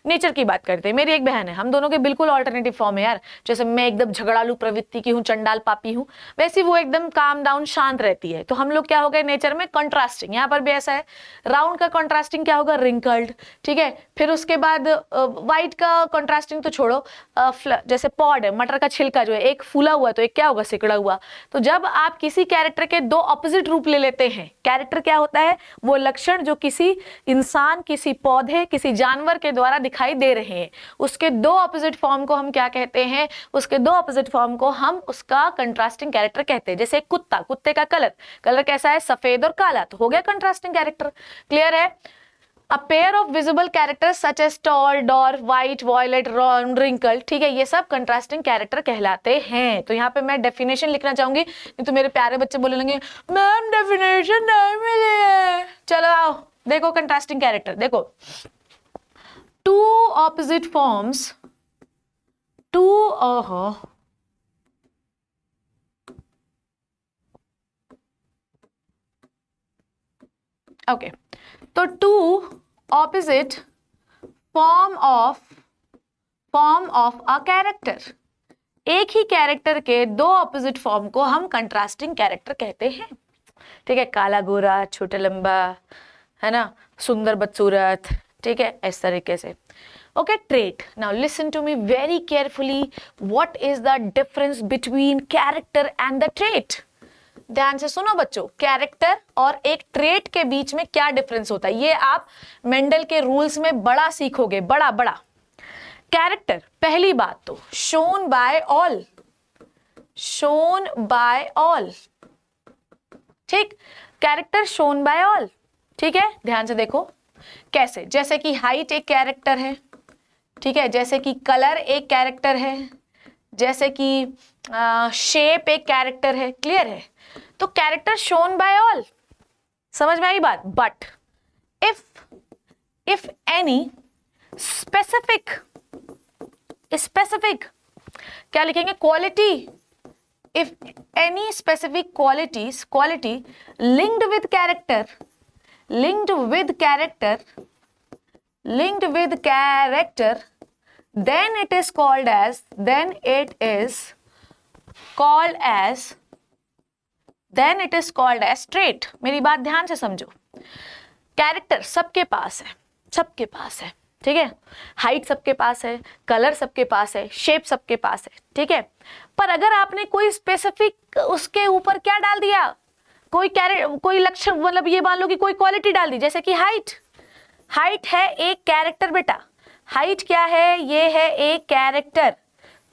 नेचर की बात करते हैं, मेरी एक बहन है, हम दोनों के बिल्कुल ऑल्टरनेटिव फॉर्म है यार। जैसे मैं एकदम झगड़ालू प्रवृत्ति की हूँ, चंडाल पापी हूँ, वैसे वो एकदम काम डाउन शांत रहती है। तो हम लोग क्या हो गए नेचर में, कंट्रास्टिंग। यहाँ पर भी ऐसा है, राउंड का कंट्रास्टिंग क्या होगा, रिंकल्ड, ठीक है। फिर उसके बाद व्हाइट का कंट्रास्टिंग तो छोड़ो, जैसे पॉड है, मटर का छिलका जो है, एक फूला हुआ तो एक क्या होगा, सिकुड़ा हुआ। तो जब आप किसी कैरेक्टर के 2 ऑपोजिट रूप ले लेते हैं, कैरेक्टर क्या होता है, वो लक्षण जो किसी इंसान, किसी पौधे, किसी जानवर के द्वारा दिखाई दे रहे हैं, उसके 2 ऑपोजिट फॉर्म को हम क्या कहते हैं, उसके 2 ऑपोजिट फॉर्म को हम उसका कंट्रास्टिंग कैरेक्टर कहते हैं। जैसे कुत्ता, कुत्ते का कलर कैसा है, सफेद और काला, तो हो गया कंट्रास्टिंग कैरेक्टर। क्लियर है। A pair of visible characters such as tall, dwarf, white, violet, round, wrinkled, ठीक है, ये सब कंट्रास्टिंग कैरेक्टर कहलाते हैं। तो यहाँ पे मैं डेफिनेशन लिखना चाहूंगी, नहीं तो मेरे प्यारे बच्चे बोलने लगे मैम डेफिनेशन नहीं मिली है। चलो आओ देखो कंट्रास्टिंग कैरेक्टर। देखो, 2 ऑपोजिट फॉर्म्स, 2 ओके, तो 2 opposite form of a character, एक ही कैरेक्टर के 2 ऑपोजिट फॉर्म को हम कंट्रास्टिंग कैरेक्टर कहते हैं, ठीक है। काला गोरा, छोटा लंबा, है ना, सुंदर बदसूरत, ठीक है, इस तरीके से। Okay, trait. Now listen to me very carefully, what is the difference between character and the trait. ध्यान से सुनो बच्चों, कैरेक्टर और एक ट्रेट के बीच में क्या डिफरेंस होता है, ये आप मेंडल के रूल्स में बड़ा सीखोगे, बड़ा। कैरेक्टर, पहली बात तो शोन बाय ऑल, ठीक। कैरेक्टर शोन बाय ऑल, ठीक है। ध्यान से देखो कैसे, जैसे कि हाइट एक कैरेक्टर है, ठीक है, जैसे कि कलर एक कैरेक्टर है, जैसे कि शेप एक कैरेक्टर है। क्लियर है। तो कैरेक्टर शोन बाय ऑल, समझ में आई बात। बट इफ एनी स्पेसिफिक क्या लिखेंगे, quality, if any specific quality linked with character, then it is called as trait। मेरी बात ध्यान से समझो। कैरेक्टर सबके पास है, ठीक है। हाइट सबके पास है, कलर सबके पास है, शेप सबके पास है, ठीक है। पर अगर आपने कोई स्पेसिफिक उसके ऊपर क्या डाल दिया, कोई लक्षण, मतलब ये मान लो कि कोई क्वालिटी डाल दी, जैसे कि हाइट है एक कैरेक्टर बेटा। हाइट क्या है, ये है एक कैरेक्टर,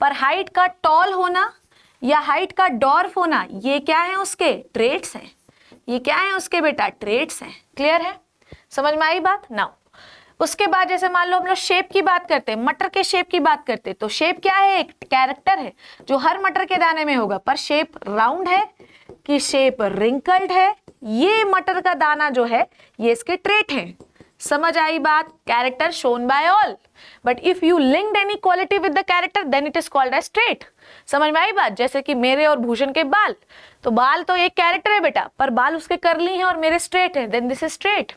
पर हाइट का टॉल होना या हाइट का डॉर्फ होना, ये क्या है उसके ट्रेट्स हैं। ये क्या है उसके बेटा, ट्रेट्स हैं। क्लियर है। समझ में आई बात? नाउ उसके बाद जैसे मान लो हम लोग शेप की बात करते हैं, मटर के शेप की बात करते हैं, तो शेप क्या है? एक कैरेक्टर है जो हर मटर के दाने में होगा, पर शेप राउंड है कि शेप रिंकल्ड है, ये मटर का दाना जो है ये इसके ट्रेट हैं। समझ आई बात? Character shown by all, but if you linked any quality with the character then it is called as trait. समझ में आई बात? जैसे कि मेरे और भूषण के बाल, तो बाल तो एक कैरेक्टर है बेटा, पर बाल उसके कर्ली हैं और मेरे स्ट्रेट हैं, then this is straight.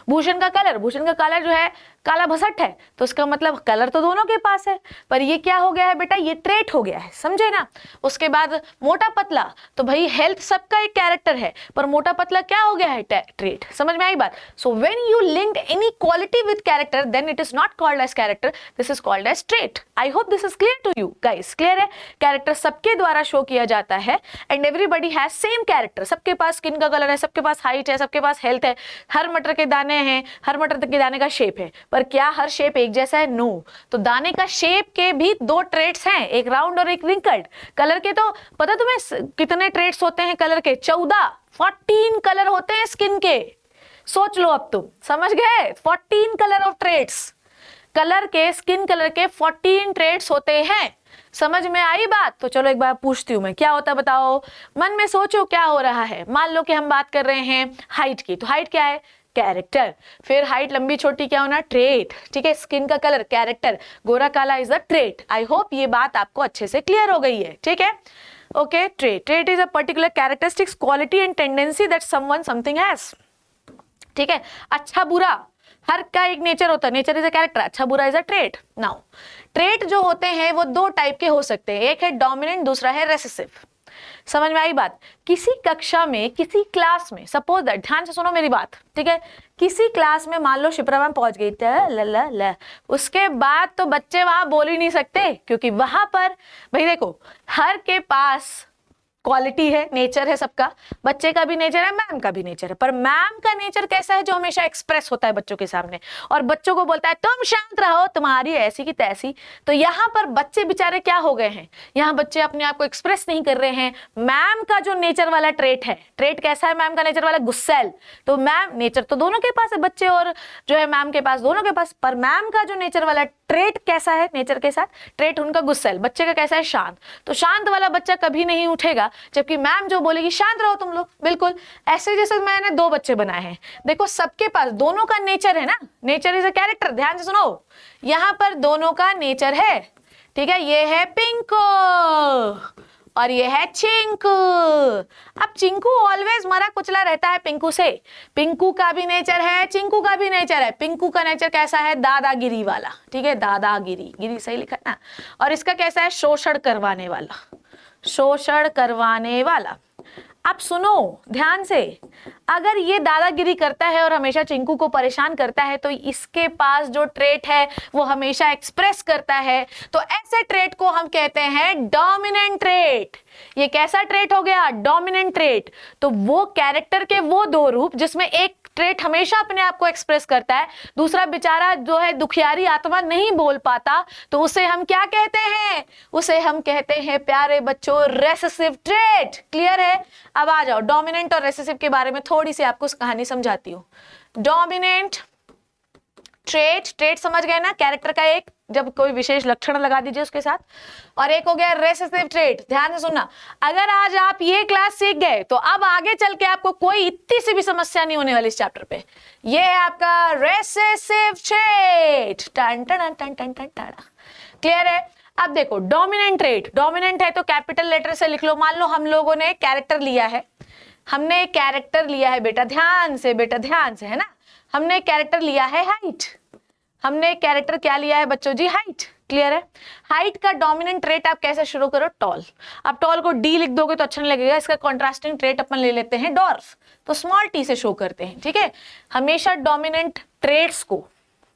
Bhushan का कलर जो है काला भसट है, तो उसका मतलब कलर तो दोनों के पास है, पर ये क्या हो गया है बेटा? ये ट्रेट हो गया है, समझे ना? उसके बाद मोटा पतला, तो भाई हेल्थ सबका एक कैरेक्टर है, पर मोटा पतला क्या हो गया है? ट्रेट। समझ में आई बात? So when you linked any quality with character then it is not called as character, this is called as trait. I hope this is clear to you guys. Clear है? कैरेक्टर सबके द्वारा show किया जाता है and everybody has same character. सबके पास skin का colour है, सबके पास हाइट है, सबके पास हेल्थ है, हर मटर के दाने हैं, हर मटर के दाने का शेप है, पर क्या हर शेप एक जैसा है? नो। तो दाने का शेप के भी दो ट्रेट्स हैं, एक राउंड और एक रिंकल्ड। कलर के तो पता तुम्हें कितने ट्रेट्स होते हैं कलर के? 14 कलर होते हैं स्किन के। सोच लो अब तुम, समझ गए? 14 कलर ऑफ ट्रेट्स, कलर के, स्किन कलर के 14 ट्रेट्स होते हैं। समझ में आई बात? तो चलो एक बार पूछती हूं मैं, क्या होता है बताओ? मन में सोचो क्या हो रहा है। मान लो कि हम बात कर रहे हैं हाइट की, तो हाइट क्या है? कैरेक्टर। फिर हाइट लंबी छोटी क्या होना? ट्रेट। ठीक है, स्किन का कलर कैरेक्टर, गोरा काला is a trait. I hope ये बात आपको अच्छे से क्लियर हो गई है। ठीक है, okay. Trait is a particular characteristics, quality and tendency that someone something has. ठीक है, अच्छा बुरा हर का एक नेचर होता है, नेचर इज अ कैरेक्टर, अच्छा बुरा is a trait. Now trait जो होते हैं वो दो टाइप के हो सकते हैं, एक है डोमिनेंट, दूसरा है रेसेसिव। समझ में आई बात? किसी कक्षा में, किसी क्लास में, सपोज दैट, ध्यान से सुनो मेरी बात, ठीक है? किसी क्लास में मान लो शिप्रा मैम पहुंच गई, ल उसके बाद तो बच्चे वहां बोल ही नहीं सकते, क्योंकि वहां पर भाई देखो हर के पास क्वालिटी है, नेचर है सबका। बच्चे का भी नेचर है, मैम का भी नेचर है, पर मैम का नेचर कैसा है? जो हमेशा एक्सप्रेस होता है बच्चों के सामने, और बच्चों को बोलता है तुम शांत रहो, तुम्हारी ऐसी की तैसी। तो यहाँ पर बच्चे बेचारे क्या हो गए हैं? यहाँ बच्चे अपने आप को एक्सप्रेस नहीं कर रहे हैं। मैम का जो नेचर वाला ट्रेट है, ट्रेट कैसा है मैम का नेचर वाला? गुस्सैल। तो मैम, नेचर तो दोनों के पास है, बच्चे और जो है मैम के पास, दोनों के पास, पर मैम का जो नेचर वाला ट्रेट कैसा है? नेचर के साथ ट्रेट उनका गुस्सैल, बच्चे का कैसा है? शांत। तो शांत वाला बच्चा कभी नहीं उठेगा, जबकि मैम जो बोलेगी शांत रहो तुम लोग। बिल्कुल ऐसे जैसे मैंने दो बच्चे बनाए हैं, देखो सबके पास दोनों का नेचर है ना, नेचर इज अ कैरेक्टर। ध्यान से सुनो, यहां पर दोनों का नेचर है। ठीक है, ये है पिंकू और ये है चिंकू। अब चिंकू ऑलवेज मरा कुचला रहता है पिंकू से। पिंकू का भी नेचर है, चिंकू का भी नेचर है। पिंकू का नेचर कैसा है? दादागिरी वाला। ठीक है, दादागिरी, गिरी सही लिखा ना। और इसका कैसा है? शोषण करवाने वाला, शोषण करवाने वाला। अब सुनो ध्यान से, अगर ये दादागिरी करता है और हमेशा चिंकू को परेशान करता है, तो इसके पास जो ट्रेट है वो हमेशा एक्सप्रेस करता है, तो ऐसे ट्रेट को हम कहते हैं डोमिनेंट ट्रेट। ये कैसा ट्रेट हो गया? Dominant trait. तो वो कैरेक्टर के वो दो रूप जिसमें एक ट्रेट हमेशा अपने आप को एक्सप्रेस करता है, दूसरा बेचारा जो है दुखियारी आत्मा नहीं बोल पाता, तो उसे हम क्या कहते हैं? उसे हम कहते हैं प्यारे बच्चों रेसेसिव ट्रेट। क्लियर है? अब आ जाओ डोमिनेंट और रेसेसिव के बारे में थोड़ी सी आपको कहानी समझाती हूँ। डोमिनेंट ट्रेट, ट्रेट समझ गए ना, कैरेक्टर का एक जब कोई विशेष लक्षण लगा दीजिए उसके साथ, और एक हो गया रेसेसिव ट्रेट। ध्यान से सुनना, अगर आज आप ये क्लास सीख गए तो अब आगे चल के आपको कोई इतनी सी भी समस्या नहीं होने वाली इस चैप्टर पे। ये है आपका रेसेसिव ट्रेट। टन टन टन टन टन टन। क्लियर है? अब देखो डोमिनेंट ट्रेट, डोमिनेंट है तो कैपिटल लेटर से लिख लो। मान लो हम लोगों ने कैरेक्टर लिया है, हमने कैरेक्टर लिया है बेटा, ध्यान से बेटा, ध्यान से, है ना। हमने कैरेक्टर लिया है हाइट, हमने कैरेक्टर क्या लिया है बच्चों जी? हाइट। क्लियर है? हाइट का डोमिनेंट ट्रेट आप कैसे शुरू करो? टॉल। अब टॉल को डी लिख दोगे तो अच्छा नहीं लगेगा, इसका कॉन्ट्रास्टिंग ट्रेट अपन ले लेते हैं डॉर्फ, तो स्मॉल टी से शो करते हैं। ठीक है, हमेशा डोमिनेंट ट्रेट्स को,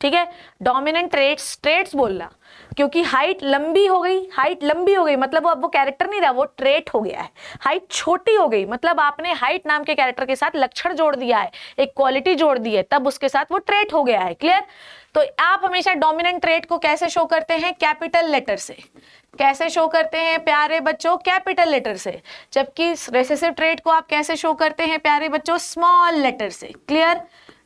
ठीक है, डोमिनेंट ट्रेट्स, ट्रेट्स बोलना, क्योंकि हाइट लंबी हो गई, हाइट लंबी हो गई मतलब वो अब वो कैरेक्टर नहीं रहा, वो ट्रेट हो गया है। हाइट छोटी हो गई मतलब आपने हाइट नाम के कैरेक्टर के साथ लक्षण जोड़ दिया है, एक क्वालिटी जोड़ दी है, तब उसके साथ वो ट्रेट हो गया है। क्लियर? तो आप हमेशा डोमिनेंट ट्रेट को कैसे शो करते हैं? कैपिटल लेटर से। कैसे शो करते हैं प्यारे बच्चों? कैपिटल लेटर से। जबकि रेसेसिव ट्रेट को आप कैसे शो करते हैं प्यारे बच्चों? स्मॉल लेटर से। क्लियर?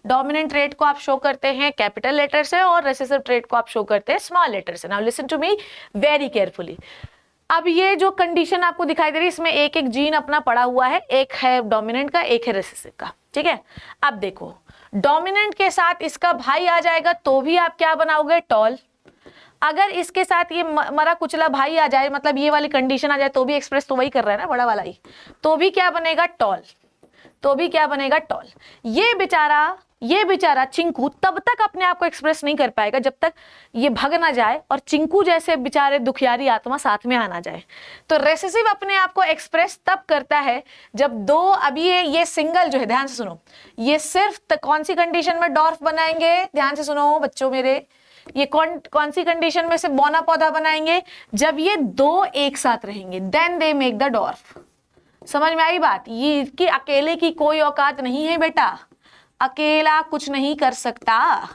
डोमिनेंट ट्रेट को आप शो करते हैं कैपिटल लेटर से और रिसेसिव ट्रेट को आप शो करते हैं स्मॉल लेटर से। Now listen to me very carefully. अब ये जो कंडीशन आपको दिखाई दे रही है इसमें एक एक जीन अपना पड़ा हुआ है, एक है डोमिनेंट का, एक है रिसेसिव का, ठीक है। अब देखो डोमिनेंट के साथ इसका भाई आ जाएगा तो भी आप क्या बनाओगे, टॉल। अगर इसके साथ ये मरा कुचला भाई आ जाए, मतलब ये वाली कंडीशन आ जाए, तो भी एक्सप्रेस तो वही कर रहा है ना, बड़ा वाला ही, तो भी क्या बनेगा, टॉल। तो भी क्या बनेगा, टॉल। ये बेचारा चिंकू तब तक अपने आप को एक्सप्रेस नहीं कर पाएगा जब तक ये भग ना जाए और चिंकू जैसे बेचारे दुखियारी आत्मा साथ में आना जाए। तो रेसेसिव अपने आप को एक्सप्रेस तब करता है जब दो, अभी ये सिंगल जो है, ध्यान से सुनो, ये सिर्फ कौन सी कंडीशन में डॉर्फ बनाएंगे, ध्यान से सुनो बच्चों मेरे, ये कौन सी कंडीशन में से बौना पौधा बनाएंगे, जब ये दो एक साथ रहेंगे, then they make the dwarf. समझ में आई बात? ये इसकी अकेले की कोई औकात नहीं है बेटा, अकेला कुछ नहीं कर सकता।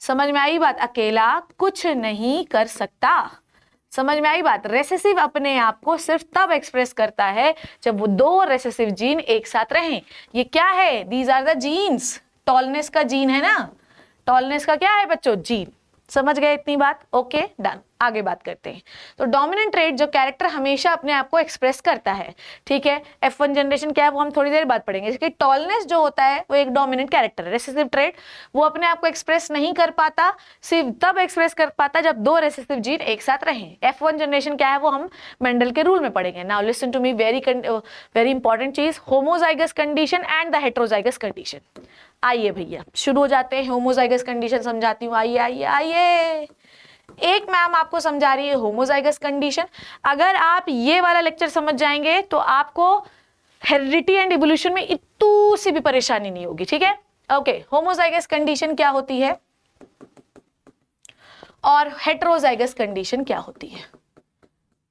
समझ में आई बात? अकेला कुछ नहीं कर सकता। समझ में आई बात? रेसेसिव अपने आप को सिर्फ तब एक्सप्रेस करता है जब वो दो रेसेसिव जीन एक साथ रहें। ये क्या है? These are the genes. Tallness का जीन है ना, टॉलनेस का क्या है बच्चों, जीन। समझ गए इतनी बात? Okay done. आगे बात करते हैं। तो डोमिनेंट ट्रेट जो कैरेक्टर हमेशा अपने आप को एक्सप्रेस करता है, ठीक है। F1 जनरेशन क्या है वो हम थोड़ी देर बाद पढ़ेंगे। इसकी टॉलनेस जो होता है वो एक डोमिनेंट कैरेक्टर है। रेसेसिव ट्रेट वो अपने आप को एक्सप्रेस नहीं कर पाता, सिर्फ तब एक्सप्रेस कर पाता जब दो रेसेसिव जीन एक साथ रहें। F1 जनरेशन क्या है वो हम मेंडल के रूल में पढ़ेंगे। Now listen to me, very important चीज, homozygous condition and the heterozygous condition. आइए भैया शुरू हो जाते हैं। होमोजाइगस कंडीशन समझाती हूँ, आइए आइए आइए। एक मैम आपको समझा रही है होमोजाइगस कंडीशन। अगर आप ये वाला लेक्चर समझ जाएंगे तो आपको हेरिडिटी एंड इवोल्यूशन में इतनी सी भी परेशानी नहीं होगी, ठीक है। ओके, होमोजाइगस कंडीशन क्या होती है और हेटेरोजाइगस कंडीशन क्या होती है।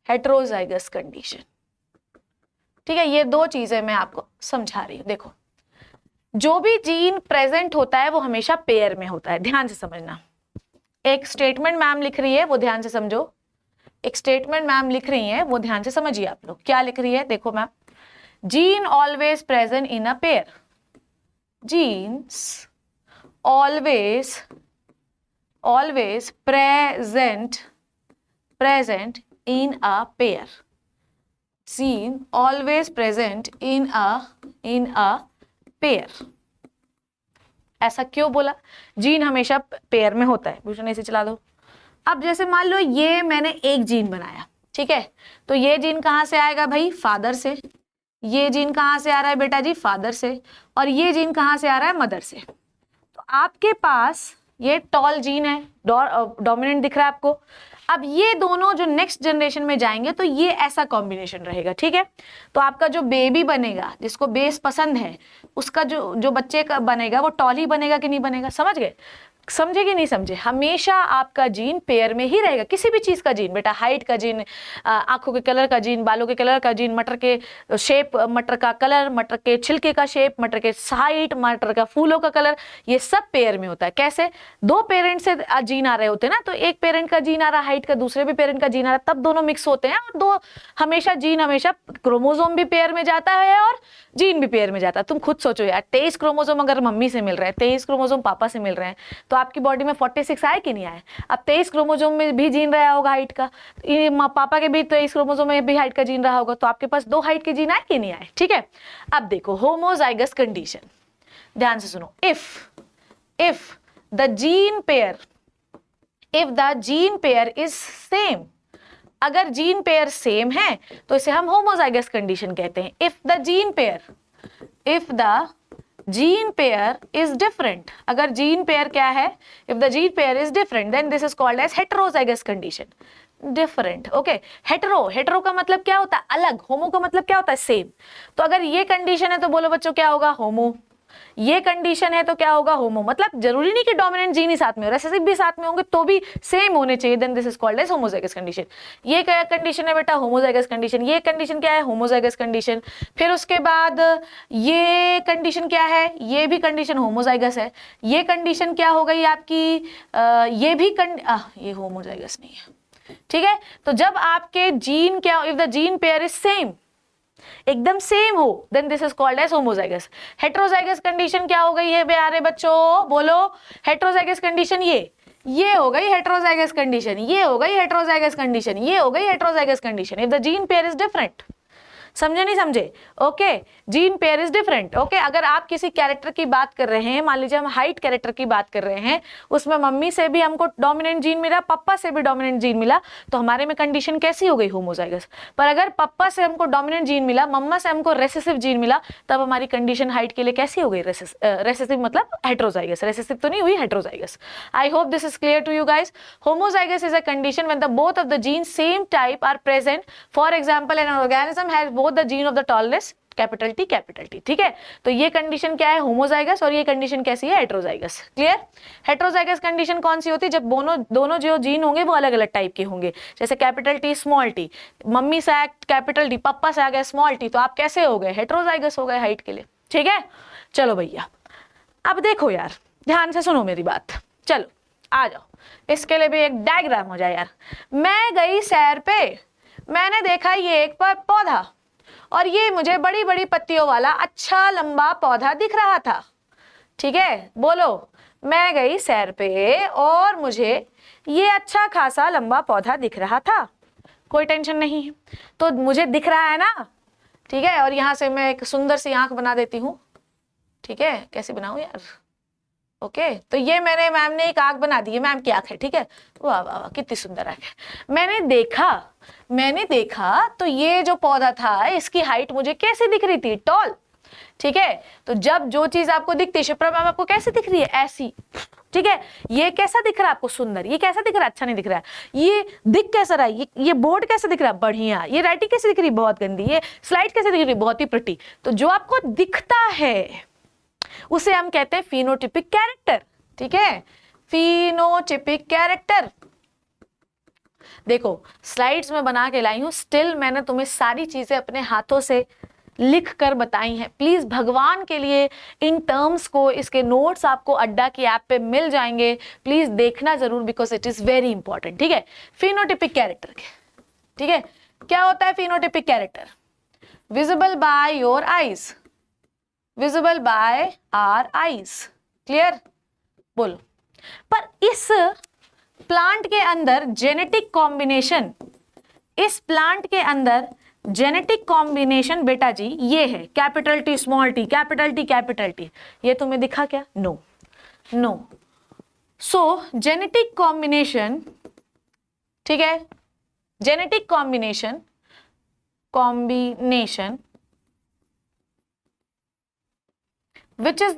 हेटेरोजाइगस कंडीशन, ठीक है, ये दो चीजें मैं आपको समझा रही हूं। देखो, जो भी जीन प्रेजेंट होता है वो हमेशा पेयर में होता है, ध्यान से समझना। एक स्टेटमेंट मैम लिख रही है वो ध्यान से समझो, एक स्टेटमेंट मैम लिख रही है वो ध्यान से समझिए आप लोग। क्या लिख रही है देखो ma'am, gene always present in a pair, genes always present in a pair, gene always present in a pair. ऐसा क्यों बोला? जीन हमेशा पेयर में होता है। भूषण ऐसे चला दो। अब जैसे मान लो ये मैंने एक जीन बनाया, ठीक है, तो ये जीन कहां से आएगा भाई, फादर से। ये जीन कहां से आ रहा है बेटा जी, फादर से। और ये जीन कहां से आ रहा है, मदर से। तो आपके पास ये टॉल जीन है, डोमिनेंट दिख रहा है आपको। अब ये दोनों जो नेक्स्ट जनरेशन में जाएंगे तो ये ऐसा कॉम्बिनेशन रहेगा, ठीक है। तो आपका जो बेबी बनेगा, जिसको बेस पसंद है, उसका जो बच्चे का बनेगा वो टॉल ही बनेगा कि नहीं बनेगा। समझ गए? समझे कि नहीं समझे? हमेशा आपका जीन पेयर में ही रहेगा। किसी भी चीज का जीन बेटा, हाइट का जीन, आंखों के कलर का जीन, बालों के कलर का जीन, मटर के शेप, मटर का कलर, मटर के छिलके का शेप, मटर के हाइट, मटर का फूलों का कलर, ये सब पेयर में होता है। कैसे? दो पेरेंट से जीन आ रहे होते हैं ना, तो एक पेरेंट का जीन आ रहा है हाइट का, दूसरे भी पेरेंट का जीन आ रहा है, तब दोनों मिक्स होते हैं। और दो हमेशा क्रोमोजोम भी पेयर में जाता है और जीन भी पेयर में जाता है। तुम खुद सोचो यार, 23 क्रोमोजोम अगर मम्मी से मिल रहे हैं, 23 क्रोमोजोम पापा से मिल रहे हैं, तो आपकी बॉडी में 46 आए कि नहीं आए? अब 23 क्रोमोजोम में भी जीन रहा होगा हाइट का, पापा के भी 23 क्रोमोजोम में भी हाइट का जीन रहा होगा, तो आपके पास दो हाइट के जीन आए कि नहीं आए, ठीक है। अब देखो होमोजाइगस कंडीशन, ध्यान से सुनो। If the gene pair is same, अगर जीन पेयर सेम है तो इसे हम होमोजाइगस कंडीशन कहते हैं। If the gene pair is different, अगर जीन पेयर क्या है, if the gene pair is different, then this is called as heterozygous condition. Different, okay. Hetero का मतलब क्या होता है, अलग। होमो का मतलब क्या होता है, सेम। तो अगर ये कंडीशन है तो बोलो बच्चों क्या होगा, होमो। ये कंडीशन है तो क्या होगा, होमो। मतलब जरूरी नहीं कि डोमिनेंट जीन ही साथ में हो, रेसेसिव भी साथ में होंगे तो भी सेम होने चाहिए, then this is called as homozygous condition. ये क्या कंडीशन है बेटा, होमोजाइगस कंडीशन। ये कंडीशन क्या है, होमोजाइगस कंडीशन। फिर उसके बाद ये कंडीशन क्या है, ये भी कंडीशन होमोजाइगस है। ये कंडीशन क्या हो गई आपकी, ये भी ये होमोजाइगस नहीं है, ठीक है। तो जब आपके जीन क्या, if the gene pair is same, एकदम सेम हो, then this is called as homozygous. Heterozygous condition क्या हो गई है प्यारे बच्चों, बोलो। हेट्रोजाइगस कंडीशन ये हो गई हेट्रोजाइगस कंडीशन, ये हो गई हेट्रोजाइगस कंडीशन, ये हो गई heterozygous condition if the gene pair is different. समझे नहीं समझे? Okay, gene pair is different. Okay, अगर आप किसी कैरेक्टर की बात कर रहे हैं, मान लीजिए हम हाइट कैरेक्टर की बात कर रहे हैं, उसमें मम्मी से भी हमको डोमिनेंट जीन मिला, पापा से भी डोमिनेंट जीन मिला, तो हमारे में कंडीशन कैसी हो गई, होमोजाइगस। पर अगर पापा से हमको डोमिनेंट जीन मिला, मम्मा से हमको रेसेसिव जीन मिला, तब हमारी कंडीशन हाइट के लिए कैसी हो गई, रेसेसिव मतलब हेट्रोजाइगस। रेसेसिव तो नहीं हुई, heterozygous. I hope this is clear to you guys. Homozygous is a condition when the both of the gene same type are present. For example, an organism has both the gene of the tallness capital T, ठीक है। तो ये condition क्या है, homozygous, और ये condition कैसी है, हेट्रोजाइगस। क्लियर? हेट्रोजाइगस कंडीशन कौन सी होती है, जब दोनों जो जीन होंगे वो अलग अलग टाइप के होंगे। जैसे capital T small T, mummy से कैपिटल टी, पापा से आ गया स्मॉल टी, तो आप कैसे हो गए, हेट्रोजाइगस हो गए हाइट के लिए। ठीक है, चलो भैया अब देखो यार, ध्यान से सुनो मेरी बात। चलो आ जाओ, इसके लिए भी एक डायग्राम हो जाए यार। मैं गई सैर पे, मैंने देखा ये एक पौधा, और ये मुझे बड़ी बड़ी पत्तियों वाला अच्छा लंबा पौधा दिख रहा था। ठीक है, बोलो। मैं गई सैर पे और मुझे ये अच्छा खासा लंबा पौधा दिख रहा था। कोई टेंशन नहीं है, तो मुझे दिख रहा है ना, ठीक है। और यहां से मैं एक सुंदर सी आंख बना देती हूँ। ठीक है, कैसे बनाऊं यार? ओके, तो ये मैंने, मैम ने एक आंख बना दी है, मैम की आंख है। ठीक है, वाह वाह वाह, कितनी सुंदर आंख है। मैंने देखा तो ये जो पौधा था, इसकी हाइट मुझे कैसे दिख रही थी, टॉल। ठीक है, तो जब जो चीज आपको दिखती है, शिप्रा मैम आपको कैसे दिख रही है, ऐसी। ठीक है, ये कैसा दिख रहा है आपको, सुंदर। ये कैसा दिख रहा है, अच्छा नहीं दिख रहा है। ये दिख कैसा रहा है, ये बोर्ड कैसे दिख रहा है, बढ़िया। ये राइटिंग कैसे दिख रही है, बहुत गंदी। ये स्लाइड कैसे दिख रही है, बहुत ही प्रिटी। तो जो आपको दिखता है उसे हम कहते हैं फिनोटिपिक कैरेक्टर। ठीक है, फिनोटिपिक कैरेक्टर। देखो स्लाइड्स में बना के लाई हूं, स्टिल मैंने तुम्हें सारी चीजें अपने हाथों से लिख कर बताई हैं। प्लीज भगवान के लिए इन टर्म्स को, इसके नोट्स आपको अड्डा की ऐप पे मिल जाएंगे, प्लीज देखना जरूर, because it is very important. ठीक है, फिनोटिपिक कैरेक्टर। ठीक है, क्या होता है phenotypic character? Visible by your eyes, visible by our eyes. Clear? बोलो। पर इस प्लांट के अंदर जेनेटिक कॉम्बिनेशन, इस प्लांट के अंदर जेनेटिक कॉम्बिनेशन बेटा जी ये है, capital T small T, capital T capital T. ये तुम्हें दिखा क्या? No no. So genetic combination, ठीक है, genetic combination which is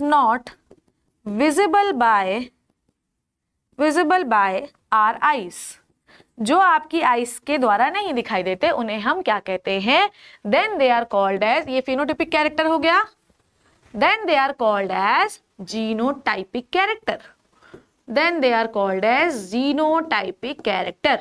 not visible by our eyes, जो आपकी आइस के द्वारा नहीं दिखाई देते, उन्हें हम क्या कहते हैं? Then they are called as, ये फिनोटिपिक कैरेक्टर हो गया, then they are called as genotypic character, then they are called as genotypic character.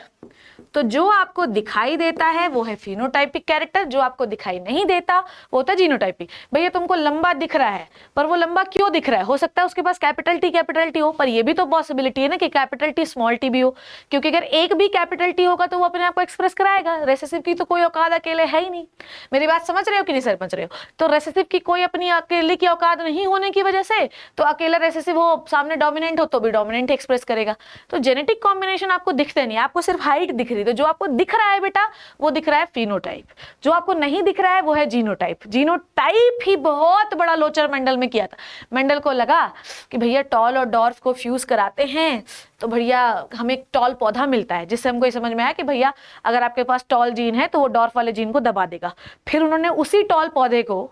तो जो आपको दिखाई देता है वो है फिनोटाइपिक कैरेक्टर, जो आपको दिखाई नहीं देता वो होता है जीनोटाइपिक। भैया तुमको लंबा दिख रहा है, पर वो लंबा क्यों दिख रहा है? हो सकता है उसके पास कैपिटल टी हो, पर ये भी तो पॉसिबिलिटी है ना कि कैपिटल टी स्मॉल टी भी हो, क्योंकि अगर एक भी कैपिटल टी होगा तो वो अपने आप को एक्सप्रेस कराएगा। रेसेसिव की तो कोई औकात अकेले है ही नहीं। मेरी बात समझ रहे हो कि नहीं समझ रहे हो? तो रेसेसिव की कोई अपनी अकेले की औकात नहीं होने की वजह से, तो अकेला रेसेसिव हो, सामने डोमिनेंट हो तो भी डोमिनेंट एक्सप्रेस करेगा। तो जेनेटिक कॉम्बिनेशन आपको दिखते नहीं, आपको सिर्फ हाइट दिख रही। तो जो आपको दिख रहा है बेटा वो दिख रहा है फिनोटाइप, जो आपको नहीं दिख रहा है वो है जीनोटाइप। जीनोटाइप ही बहुत बड़ा लोचर मेंडल में किया था। मेंडल को लगा कि भैया टॉल और डॉर्फ को फ्यूज कराते हैं तो भैया हमें एक टॉल पौधा मिलता है, जिससे हमको ये समझ में आया कि भैया अगर आपके पास टॉल जीन है तो वो डॉर्फ वाले जीन को दबा देगा। फिर उन्होंने उसी टॉल पौधे को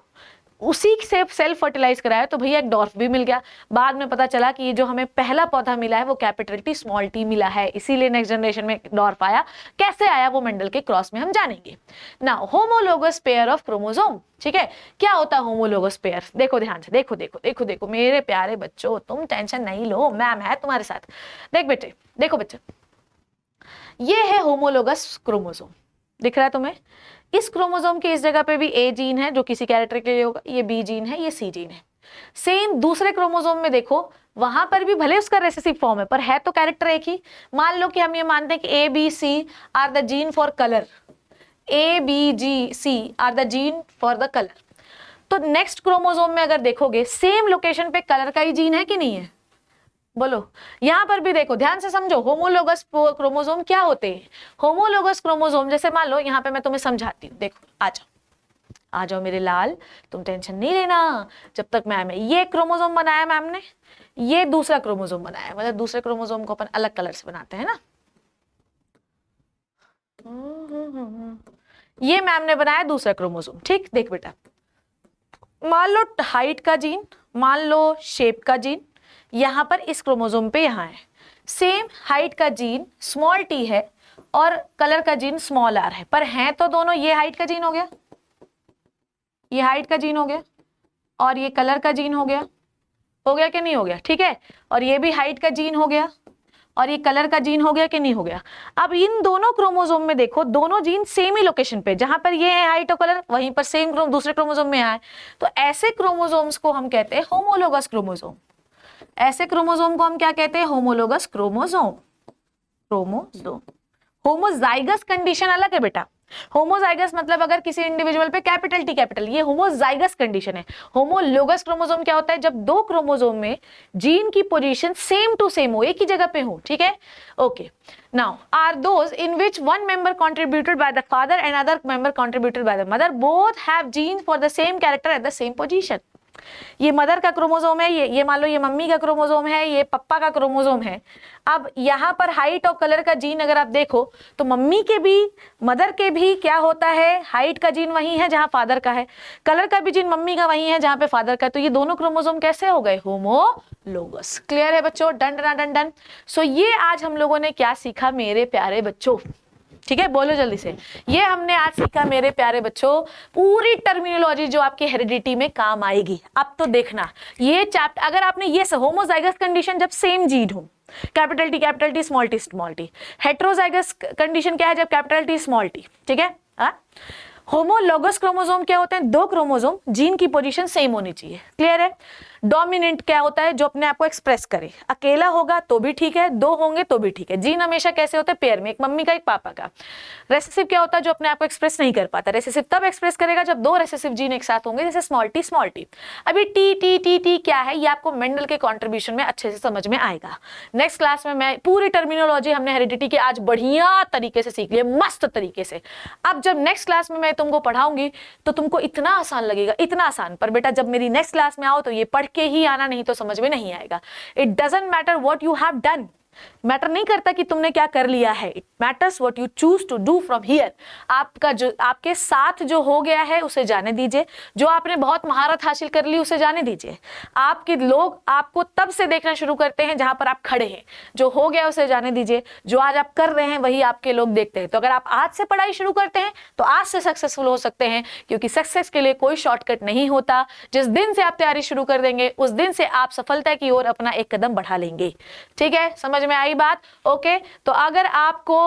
उसी से सेल्फ फर्टिलाइज कराया तो भैया एक डॉर्फ भी मिल गया। बाद में पता चला कि ये जो हमें पहला पौधा मिला है वो कैपिटल टी स्मॉल टी मिला है, इसीलिए नेक्स्ट जनरेशन में डॉर्फ आया। कैसे आया वो मेंडल के क्रॉस में हम जानेंगे। Now homologous pair of chromosome. ठीक है, क्या होता है होमोलोगस पेयर? देखो ध्यान से, देखो देखो देखो देखो मेरे प्यारे बच्चों, तुम टेंशन नहीं लो, मैम है तुम्हारे साथ। देख बेटे, देखो बच्चे, ये है होमोलोगस क्रोमोसोम, दिख रहा है तुम्हें? इस क्रोमोसोम की इस जगह पे भी ए जीन है जो किसी कैरेक्टर के लिए होगा, ये बी जीन है, ये सी जीन है। सेम दूसरे क्रोमोसोम में देखो, वहां पर भी भले उसका रेसेसिव फॉर्म है पर है तो कैरेक्टर एक ही। मान लो कि हम ये मानते हैं कि A B C are the gene for colour, A, B, G, C are the gene for the colour. तो नेक्स्ट क्रोमोसोम में अगर देखोगे सेम लोकेशन पे कलर का ही जीन है कि नहीं है, बोलो। यहां पर भी देखो, ध्यान से समझो, होमोलोगस क्रोमोसोम क्या होते हैं। होमोलोगस क्रोमोसोम, जैसे मान लो यहाँ पे मैं तुम्हें समझाती हूँ, देखो आ जाओ मेरे लाल, तुम टेंशन नहीं लेना। जब तक मैम है, ये क्रोमोसोम बनाया मैम ने, ये दूसरा क्रोमोसोम बनाया, मतलब दूसरे क्रोमोसोम को अपन अलग कलर से बनाते हैं ना। ये मैम ने बनाया दूसरा क्रोमोसोम, ठीक। देख बेटा, मान लो हाइट का जीन, मान लो शेप का जीन, यहां पर इस क्रोमोसोम पे यहां है। सेम हाइट का जीन स्मॉल टी है और कलर का जीन स्मॉल आर है, पर हैं तो दोनों। ये हाइट का जीन हो गया, ये हाइट का जीन हो गया, और ये कलर का जीन हो गया कि नहीं हो गया, ठीक है। और ये भी हाइट का जीन हो गया, और ये कलर का जीन हो गया कि नहीं हो गया। अब इन दोनों क्रोमोसोम में देखो, दोनों जीन सेम ही लोकेशन पे, जहां पर ये है हाइट और कलर, वहीं पर सेम दूसरे क्रोमोसोम में आए। तो ऐसे क्रोमोसोम्स को हम कहते हैं होमोलोगस क्रोमोसोम। ऐसे क्रोमोसोम को हम क्या कहते हैं, होमोलोगस क्रोमोसोम। होमोजाइगस कंडीशन अलग है बेटा। होमोजाइगस मतलब अगर किसी इंडिविजुअल पे कैपिटल टी कैपिटल, ये होमोजाइगस कंडीशन है। होमोलोगस क्रोमोसोम क्या होता है, जब दो क्रोमोसोम में जीन की पोजीशन सेम टू सेम हो, एक ही जगह पे हो, ठीक है। Okay, now are those in which one member contributed by the father and other member contributed by the mother, both have gene for the same character at the same position. ये mother का chromosome है, ये मान लो ये mummy का chromosome है, ये पप्पा का क्रोमोसोम है। अब यहाँ पर हाइट और कलर का जीन अगर आप देखो तो मम्मी के भी मदर के भी क्या होता है, हाइट का जीन वही है जहां फादर का है, कलर का भी जीन मम्मी का वही है जहां पे फादर का है। तो ये दोनों क्रोमोसोम कैसे हो गए, होमोलोगस। क्लियर है बच्चों, डन डन डन। सो ये आज हम लोगों ने क्या सीखा मेरे प्यारे बच्चों, ठीक है, बोलो जल्दी से। ये हमने आज सीखा मेरे प्यारे बच्चों, पूरी टर्मिनोलॉजी जो आपके हेरिडिटी में काम आएगी। अब तो देखना ये चैप्टर, अगर आपने ये होमोजाइगस कंडीशन जब सेम जीन हो, capital T small T. Heterozygous condition क्या है, जब कैपिटल टी स्मॉल टी, ठीक है। होमोलोगस क्रोमोसोम क्या होते हैं, दो क्रोमोसोम जीन की पोजीशन सेम होनी चाहिए। क्लियर है। डोमिनेंट क्या होता है, जो अपने आप को एक्सप्रेस करे, अकेला होगा तो भी ठीक है, दो होंगे तो भी ठीक है। जीन हमेशा कैसे होते हैं, पेयर में, एक मम्मी का एक पापा का। रेसेसिव क्या होता है, जो अपने आप को एक्सप्रेस नहीं कर पाता। रेसेसिव तब एक्सप्रेस करेगा जब दो रेसेसिव जीन एक साथ होंगे, जैसे स्मॉल टी। अभी टी क्या है, ये आपको मेंडल के कॉन्ट्रीब्यूशन में अच्छे से समझ में आएगा। नेक्स्ट क्लास में मैं पूरी टर्मिनोलॉजी हमने हेरिडिटी की आज बढ़िया तरीके से सीख लिया, मस्त तरीके से। अब जब नेक्स्ट क्लास में मैं तुमको पढ़ाऊंगी तो तुमको इतना आसान लगेगा, इतना आसान। पर बेटा जब मेरी नेक्स्ट क्लास में आओ तो ये पढ़ के ही आना, नहीं तो समझ में नहीं आएगा। It doesn't matter what you have done, matter नहीं करता कि तुमने क्या कर लिया है, it matters what you choose to do from here. आपका जो आपके साथ जो हो गया है उसे जाने दीजिए, जो आपने बहुत महारत हासिल कर ली उसे जाने दीजिए। आपके लोग आपको तब से देखना शुरू करते हैं जहां पर आप खड़े हैं, जो हो गया उसे जाने दीजिए। जो आज आप कर रहे हैं वही आपके लोग देखते हैं। तो अगर आप आज से पढ़ाई शुरू करते हैं तो आज से सक्सेसफुल हो सकते हैं, क्योंकि सक्सेस के लिए कोई शॉर्टकट नहीं होता। जिस दिन से आप तैयारी शुरू कर देंगे उस दिन से आप सफलता की ओर अपना एक कदम बढ़ा लेंगे। ठीक है, समझ में आई बात। ओके, तो अगर आपको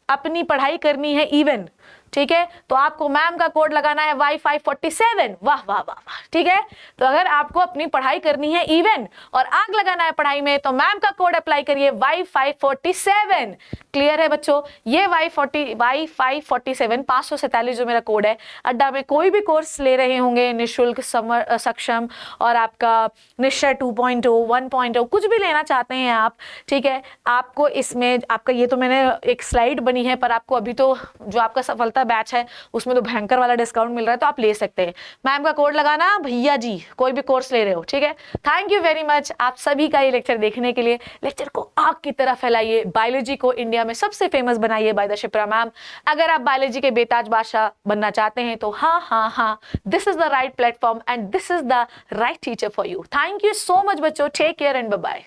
अपनी पढ़ाई करनी है इवन, ठीक है, तो आपको मैम का कोड लगाना है Y547। वाह वाह वाह, ठीक है। तो अगर आपको अपनी पढ़ाई करनी है इवन और आग लगाना है पढ़ाई में तो मैम का कोड अप्लाई करिए Y547। क्लियर है बच्चों, ये Y547 547 जो मेरा कोड है। अड्डा में कोई भी कोर्स ले रहे होंगे निःशुल्क, सक्षम और आपका निश्चय 2.0 1.0 कुछ भी लेना चाहते हैं आप, ठीक है, आपको इसमें आपका ये तो मैंने एक स्लाइड बनी है, पर आपको अभी तो जो आपका सफलता बैच है उसमें तो भयंकर वाला डिस्काउंट मिल रहा है, तो आप ले सकते हैं। मैम का कोड लगाना भैया जी, कोई भी कोर्स ले रहे हो, ठीक है। थैंक यू वेरी मच आप सभी का ये लेक्चर देखने के लिए। लेक्चर को आग की तरह फैलाइए, बायोलॉजी को इंडिया में सबसे फेमस बनाइए बाय द शिप्रा मैम। अगर आप बायोलॉजी के बेताज बादशाह बनना चाहते हैं तो हाँ, this is the right platform and this is the right teacher for you. Thank you so much बच्चों, take care and bye bye.